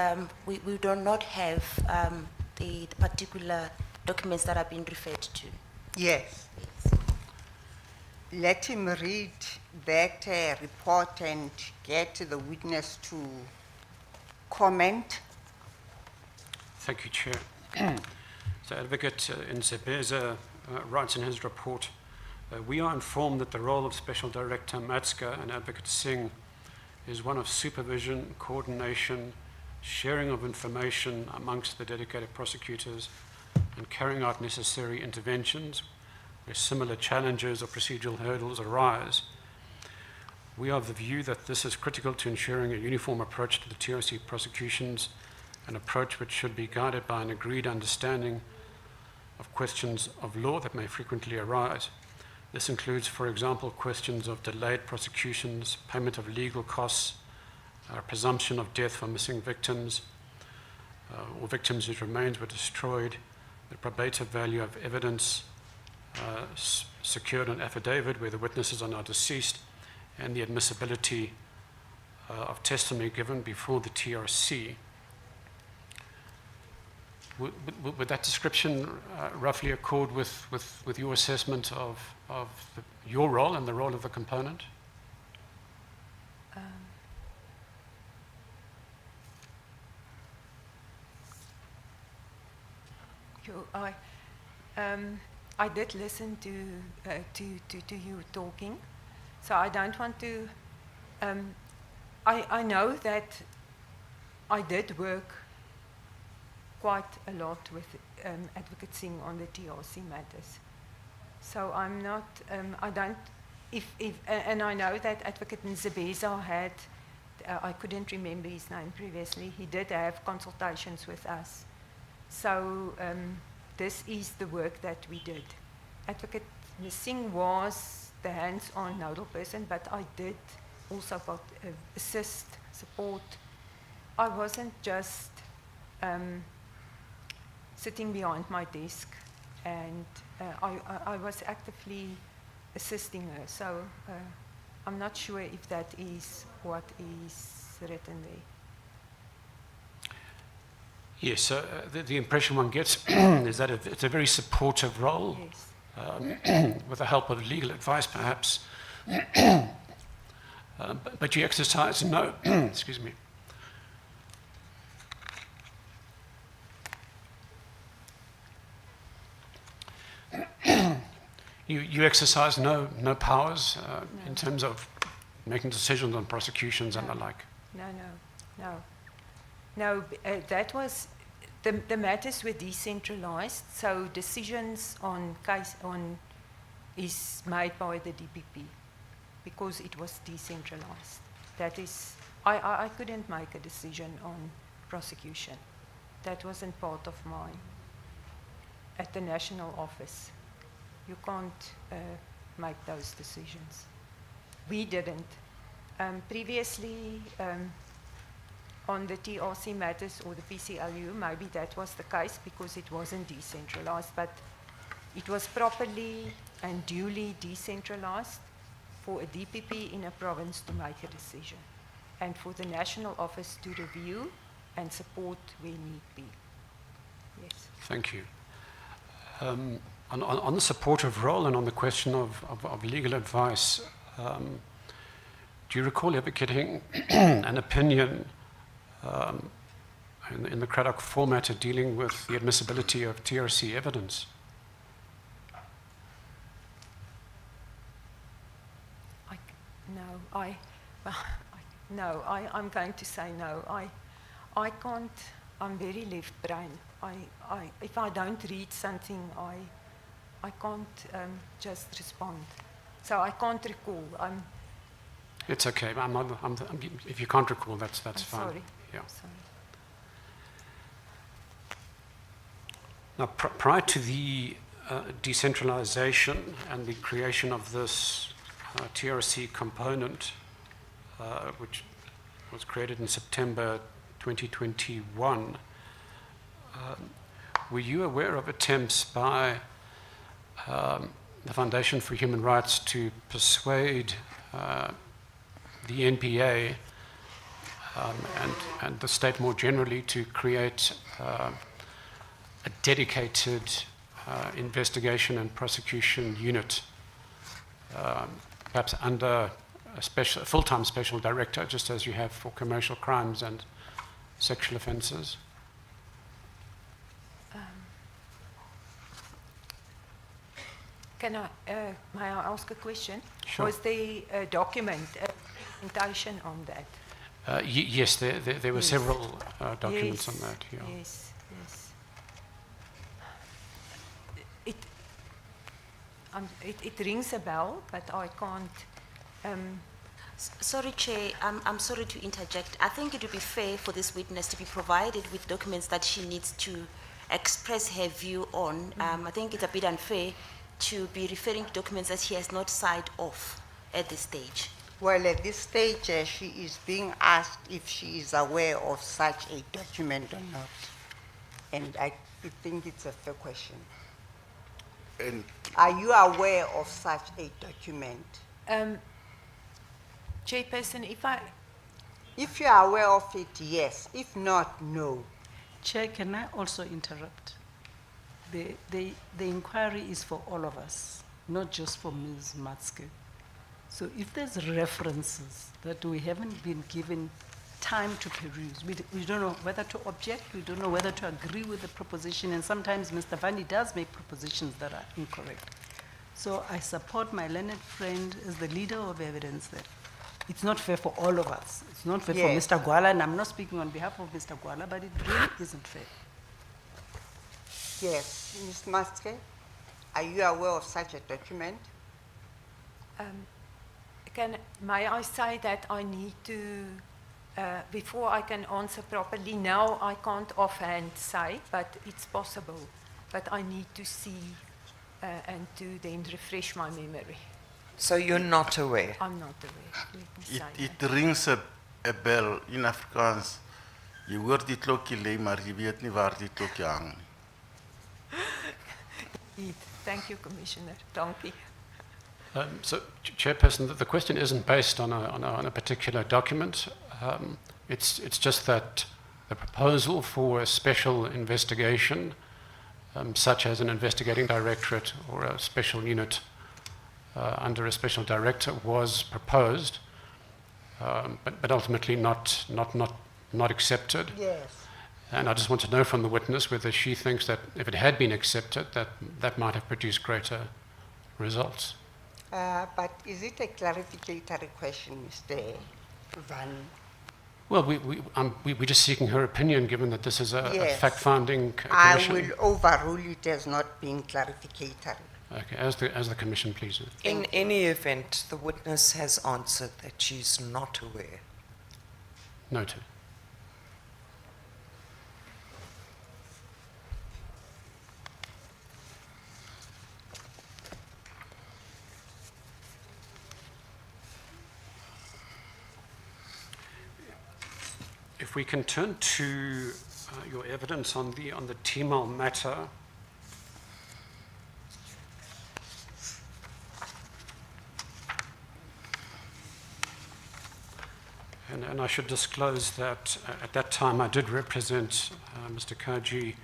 we do not have the particular documents that have been referred to. Yes. Let him read that report and get the witness to comment. Thank you, Chair. So Advocate Insebeza writes in his report, we are informed that the role of Special Director Matska and Advocate Singh is one of supervision, coordination, sharing of information amongst the dedicated prosecutors, and carrying out necessary interventions where similar challenges or procedural hurdles arise. We are of the view that this is critical to ensuring a uniform approach to the TRC prosecutions, an approach which should be guided by an agreed understanding of questions of law that may frequently arise. This includes, for example, questions of delayed prosecutions, payment of legal costs, presumption of death for missing victims, or victims whose remains were destroyed, the probative value of evidence secured on affidavit where the witnesses are now deceased, and the admissibility of testimony given before the TRC. Would that description roughly accord with your assessment of your role and the role of the component? I did listen to you talking, so I don't want to. I know that I did work quite a lot with Advocate Singh on the TRC matters. So I'm not, I don't, and I know that Advocate Nzebeza had, I couldn't remember his name previously, he did have consultations with us. So this is the work that we did. Advocate Singh was the hands-on nodal person, but I did also assist, support. I wasn't just sitting behind my desk, and I was actively assisting her. So I'm not sure if that is what is written there. Yes, the impression one gets is that it's a very supportive role. Yes. with the help of legal advice perhaps. But you exercise no, excuse me. You exercise no powers in terms of making decisions on prosecutions and the like. No, that was, the matters were decentralized, so decisions on is made by the DPP because it was decentralized. That is, I couldn't make a decision on prosecution. That wasn't part of at the national office. You can't make those decisions. We didn't. Previously, on the TRC matters or the PCLU, maybe that was the case because it wasn't decentralized, but it was properly and duly decentralized for a DPP in a province to make a decision and for the national office to review and support where need be. Yes. Thank you. On the supportive role and on the question of legal advice, do you recall ever getting an opinion in the Craddock format dealing with the admissibility of TRC evidence? I'm going to say no. I can't, I'm very left brain. If I don't read something, I can't just respond. So I can't recall. It's okay. If you can't recall, that's fine. Sorry. Yeah. Sorry. Now, prior to the decentralization and the creation of this TRC component, which was created in September 2021, were you aware of attempts by the Foundation for Human Rights to persuade the NPA and the state more generally to create a dedicated investigation and prosecution unit, perhaps under a full-time special director, just as you have for commercial crimes and sexual offences? May I ask a question? Sure. Was there a documentation on that? Yes, there were several documents on that. Yeah. Yes. It rings a bell, but I can't. Sorry, Chair, I'm sorry to interject. I think it would be fair for this witness to be provided with documents that she needs to express her view on. I think it's a bit unfair to be referring to documents that she has not signed off at this stage. Well, at this stage, she is being asked if she is aware of such a document or not. And I think it's a fair question. And Are you aware of such a document? Chairperson, If you are aware of it, yes. If not, no. Chair, can I also interrupt? The inquiry is for all of us, not just for Ms. Matske. So if there's references that we haven't been given time to peruse, we don't know whether to object, we don't know whether to agree with the proposition, and sometimes Mr. Vani does make propositions that are incorrect. So I support my learned friend as the leader of evidence that it's not fair for all of us. It's not fair Yes. for Mr. Gwala, and I'm not speaking on behalf of Mr. Gwala, but it really isn't fair. Yes. Ms. Maske, are you aware of such a document? may I say that I need to, before I can answer properly, now I can't offhand say, but it's possible. But I need to see and to then refresh my memory. So you're not aware? I'm not aware. Let me say it that. rings a bell in Afrikaans. Jy hoor die klokkie lê, maar jy weet nie waar die klokkie hang nie. Thank you, Commissioner. Dankie. So, Chairperson, the question isn't based on a particular document. It's just that the proposal for a special investigation such as an investigating directorate or a special unit under a special director, was proposed, but ultimately not accepted. Yes. And I just want to know from the witness whether she thinks that if it had been accepted, that might have produced greater results. But is it a clarificatory question, Mr. Van? Well, we're just seeking her opinion, given that this is a Yes. fact-finding I commission. will overrule it as not being clarificatory. Okay, as the commission pleases. In any event, the witness has answered that she's not aware. Noted. If we can turn to your evidence on the TML matter. And I should disclose that at that time I did represent Mr. Kaji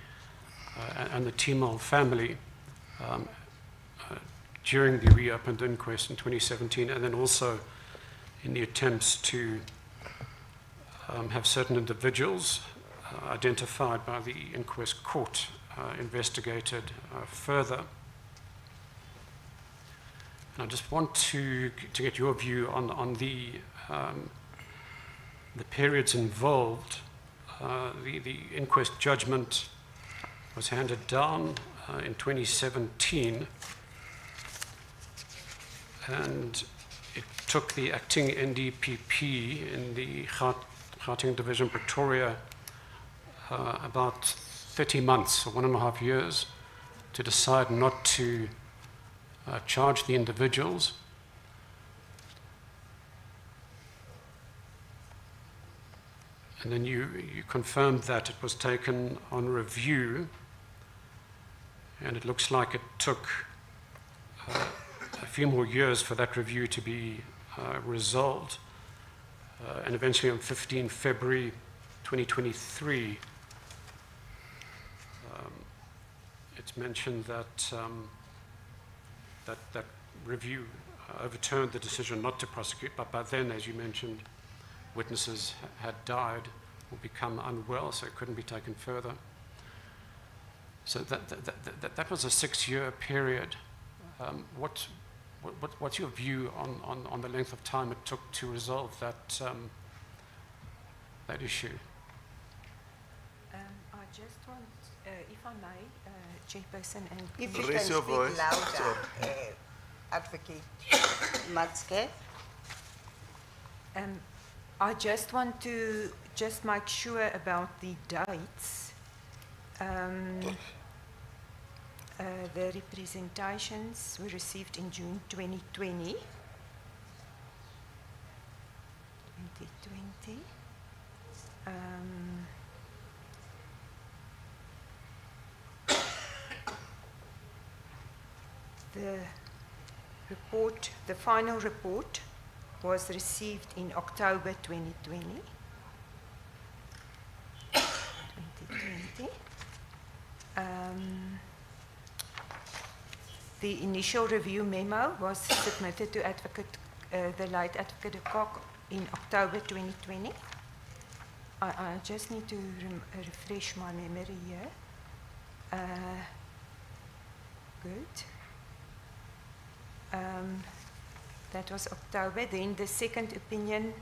and the TML family during the reopened inquest in 2017, and then also in the attempts to have certain individuals identified by the inquest court investigated further. And I just want to get your view on the periods involved. The inquest judgment was handed down in 2017, and it took the acting NDPP in the Gauteng Division, Pretoria, about 30 months or 1.5 years to decide not to charge the individuals. And then you confirmed that it was taken on review, and it looks like it took a few more years for that review to be resolved. And eventually on 15 February 2023, it's mentioned that that review overturned the decision not to prosecute, but by then, as you mentioned, witnesses had died or become unwell, so it couldn't be taken further. So that was a 6-year period. What's your view on the length of time it took to resolve that issue? I just want, if I may, Chairperson, and If you Raise can your speak voice. louder, Advocate Matske. I just want to just make sure about the dates. The representations were received in June 2020. 2020. The report, the final report, was received in October 2020. 2020. The initial review memo was submitted to the late Advocate de Kock in October 2020. I just need to refresh my memory here. Good. That was October. Then the second opinion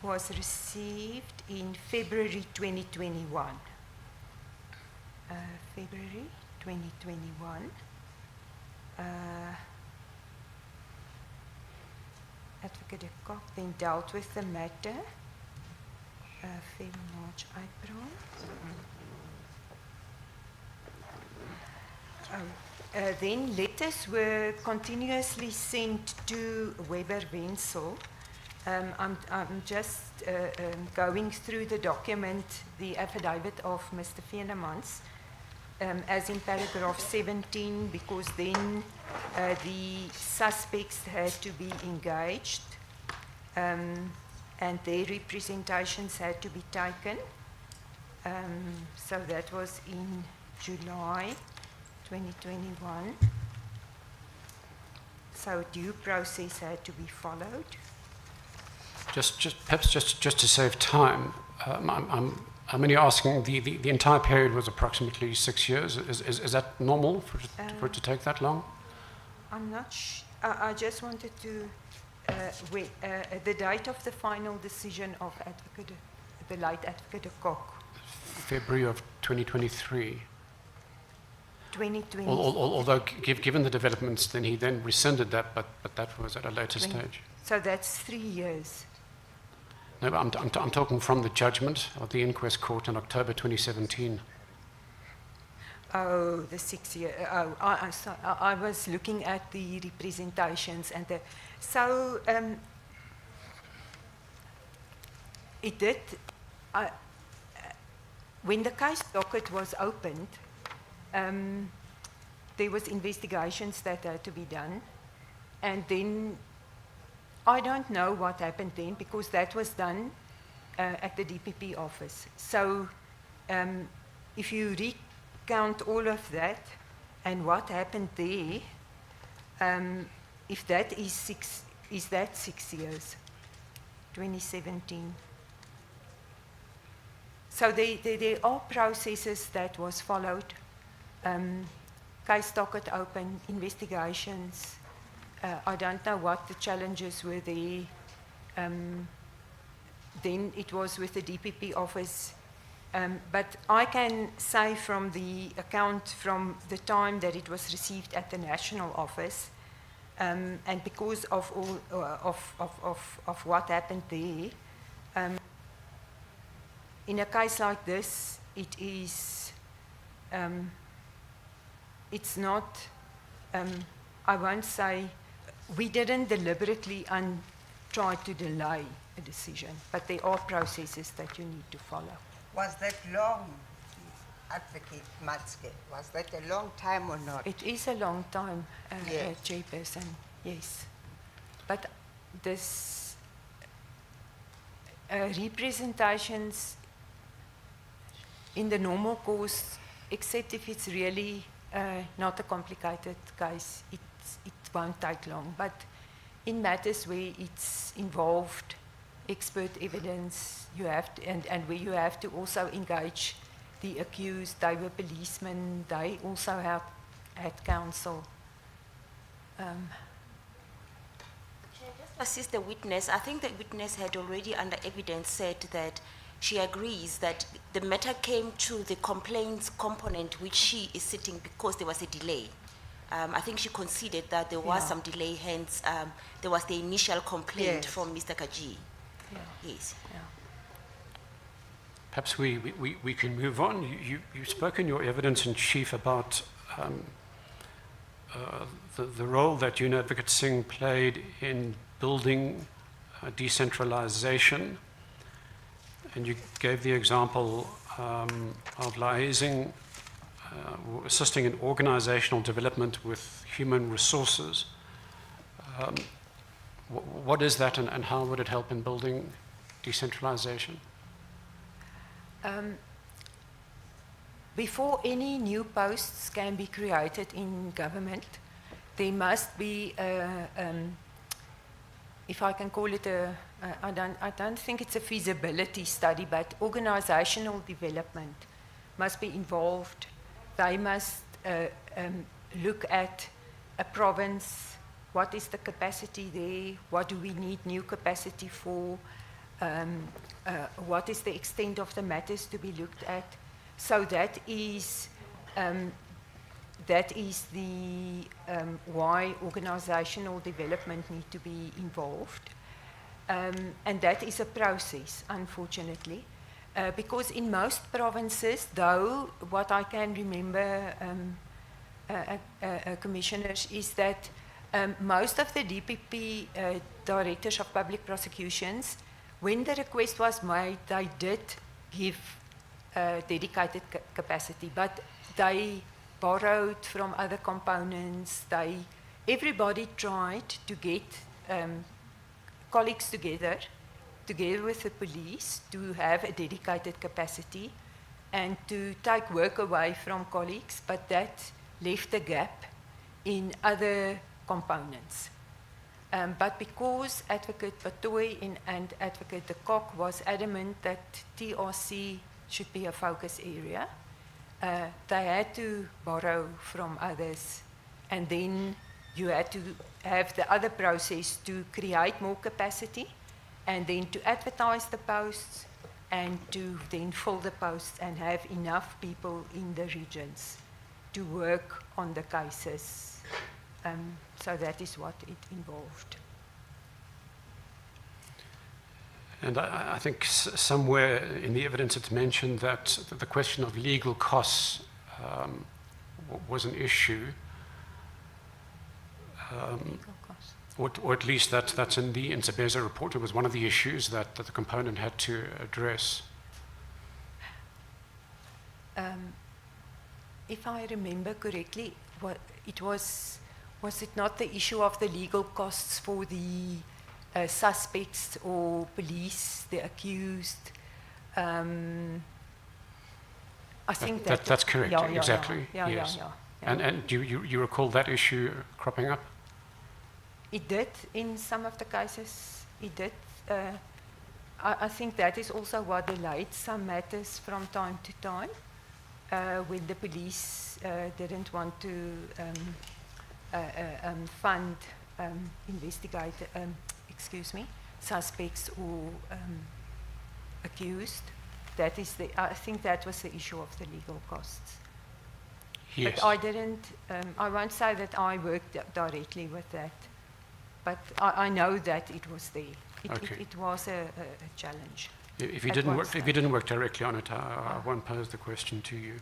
was received in February 2021. February 2021. Advocate de Kock then dealt with the matter. February, March, April. Then letters were continuously sent to Weber Wenzel. I'm just going through the document, the affidavit of Mr. Venemans, as in paragraph 17, because then the suspects had to be engaged and their representations had to be taken. So that was in July. 2021. So due process had to be followed. Perhaps just to save time, I'm only asking, the entire period was approximately 6 years. Is that normal for it to take that long? I'm not I just wanted to wait, the date of the final decision of the late Advocate de Kok. February of 2023. 2020. Although, given the developments, then he then rescinded that, but that was at a later stage. So that's 3 years. No, but I'm talking from the judgment of the inquest court in October 2017. Oh, the 6 year. Oh, I was looking at the representations and the. So it did. When the case docket was opened, there was investigations that had to be done, and then I don't know what happened then because that was done at the DPP office. So if you recount all of that and what happened there, if that is that 6 years, 2017. So there are processes that was followed. Case docket open, investigations. I don't know what the challenges were there. Then it was with the DPP office. But I can say from the account from the time that it was received at the national office, and because of all of what happened there, in a case like this, it is. It's not. I won't say we didn't deliberately try to delay a decision, but there are processes that you need to follow. Was that long, Advocate Matske? Was that a long time or not? It is a long time, Yes. Chairperson, yes. But this representations in the normal course, except if it's really not a complicated case, it won't take long. But in matters where it's involved expert evidence, you have to, and where you have to also engage the accused, they were policemen, they also had counsel. Just assist the witness. I think the witness had already under evidence said that she agrees that the matter came to the complaints component which she is sitting because there was a delay. I think she conceded that there was some delay, hence there was the initial complaint from Mr. Kaji. Yeah. Yes. Yeah. Perhaps we can move on. You spoke in your evidence in chief about the role that Union Advocate Singh played in building decentralization, and you gave the example of liaising, assisting in organizational development with human resources. What is that, and how would it help in building decentralization? Before any new posts can be created in government, there must be, if I can call it I don't think it's a feasibility study, but organizational development must be involved. They must look at a province, what is the capacity there, what do we need new capacity for, what is the extent of the matters to be looked at. So that is the why organizational development need to be involved. And that is a process, unfortunately. Because in most provinces, though, what I can remember, commissioners, is that most of the DPP directors of public prosecutions, when the request was made, they did give dedicated capacity, but they borrowed from other components. Everybody tried to get colleagues together with the police, to have a dedicated capacity and to take work away from colleagues, but that left a gap in other components. But because Advocate Batoy and Advocate de Kock was adamant that TRC should be a focus area, they had to borrow from others, and then you had to have the other process to create more capacity, and then to advertise the posts, and to then fill the posts and have enough people in the regions to work on the cases. So that is what it involved. And I think somewhere in the evidence it's mentioned that the question of legal costs was an issue. Legal costs. Or at least that's in the Nsebeza report. It was one of the issues that the component had to address. If I remember correctly, was it not the issue of the legal costs for the suspects or police, the accused? I think that's correct. Yeah, exactly. Yeah, yes. yeah. And do you recall that issue cropping up? It did in some of the cases. It did. I think that is also what delayed some matters from time to time, when the police didn't want to fund suspects or accused. That is I think that was the issue of the legal costs. Yes. But I didn't. I won't say that I worked directly with that, but I know that it was there. It was a challenge. If you didn't work directly on it, I won't pose the question to you.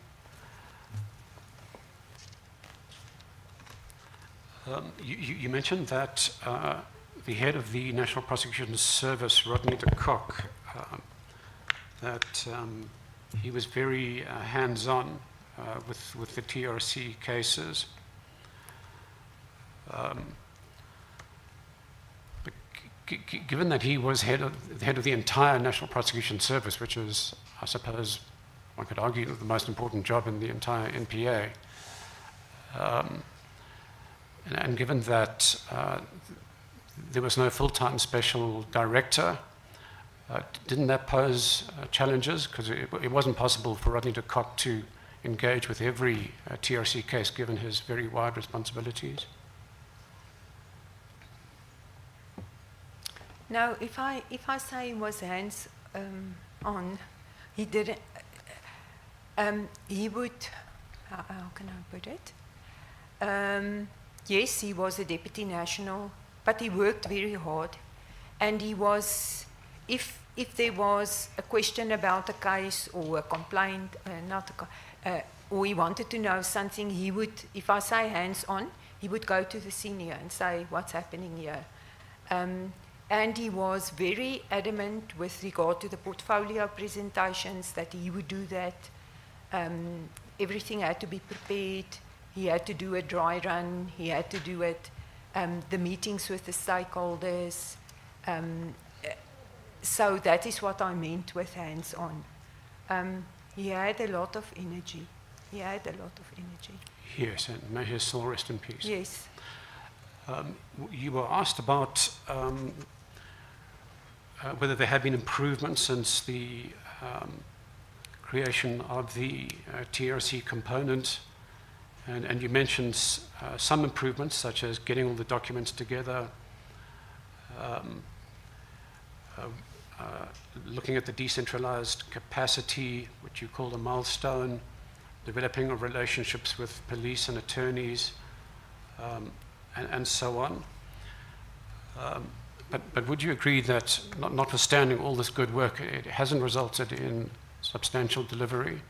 You mentioned that the head of the National Prosecution Service, Rodney de Kock, that he was very hands-on with the TRC cases. But given that he was the head of the entire National Prosecution Service, which is, I suppose, one could argue, the most important job in the entire NPA, and given that there was no full-time special director, didn't that pose challenges? Because it wasn't possible for Rodney de Kock to engage with every TRC case, given his very wide responsibilities. Now, if I say he was hands on, he didn't. He would. How can I put it? Yes, he was a deputy national, but he worked very hard, and he was. If there was a question about a case or a complaint, or he wanted to know something, he would. If I say hands on, he would go to the senior and say, "What's happening here?" And he was very adamant with regard to the portfolio presentations that he would do that. Everything had to be prepared. He had to do a dry run. He had to do it. The meetings with the stakeholders. So that is what I meant with hands-on. He had a lot of energy. Yes, and may his soul rest in peace. Yes. You were asked about whether there have been improvements since the creation of the TRC component, and you mentioned some improvements, such as getting all the documents together, looking at the decentralized capacity, which you called a milestone, developing of relationships with police and attorneys, and so on. But would you agree that, notwithstanding all this good work, it hasn't resulted in substantial delivery?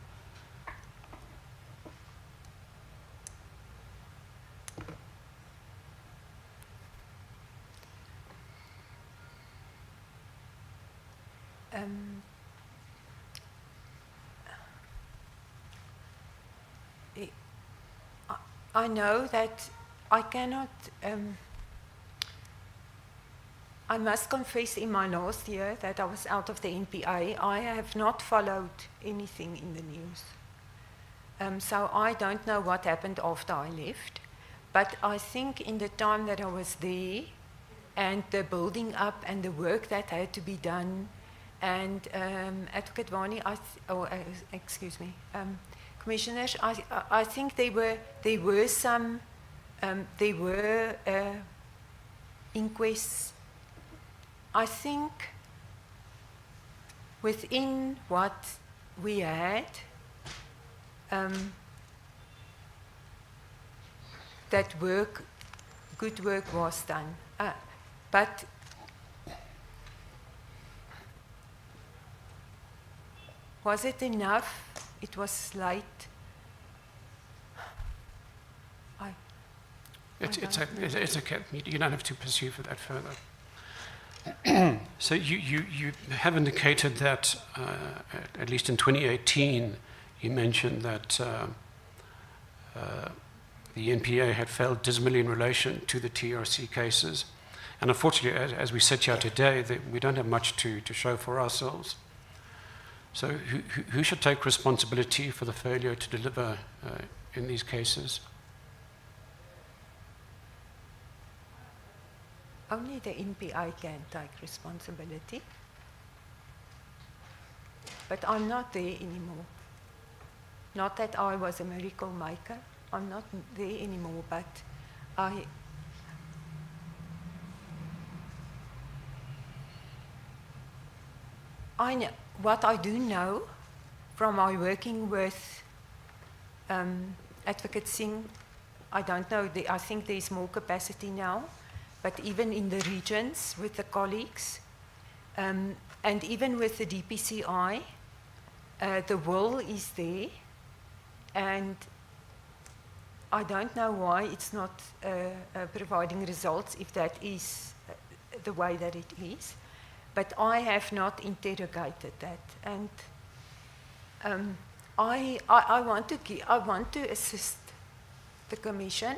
I know that I cannot. I must confess, in my last year that I was out of the NPA, I have not followed anything in the news. So I don't know what happened after I left. But I think in the time that I was there, and the building up and the work that had to be done, and Advocate Vani, excuse me, Commissioners, I think there were some inquests. I think within what we had, that good work was done. But was it enough? It was late. It's okay. You don't have to pursue for that further. So you have indicated that, at least in 2018, you mentioned that the NPA had failed dismally in relation to the TRC cases. And unfortunately, as we sit here today, we don't have much to show for ourselves. So who should take responsibility for the failure to deliver in these cases? Only the NPA can take responsibility. But I'm not there anymore. Not that I was a miracle maker. I'm not there anymore, but I know, what I do know from my working with Advocate Singh, I don't know, I think there's more capacity now, but even in the regions with the colleagues, and even with the DPCI, the will is there, and I don't know why it's not providing results if that is the way that it is. But I have not interrogated that, and I want to assist the Commission,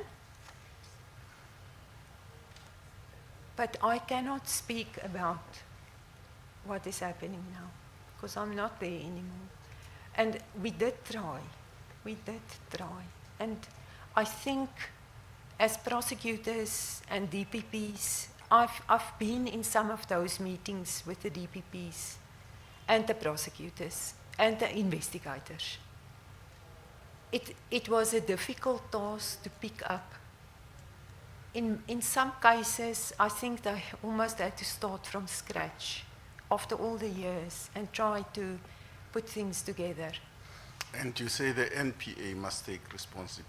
but I cannot speak about what is happening now because I'm not there anymore. And we did try, and I think as prosecutors and DPPs, I've been in some of those meetings with the DPPs and the prosecutors and the investigators. It was a difficult task to pick up. In some cases, I think they almost had to start from scratch after all the years and try to put things together. And you say the NPA must take responsibility.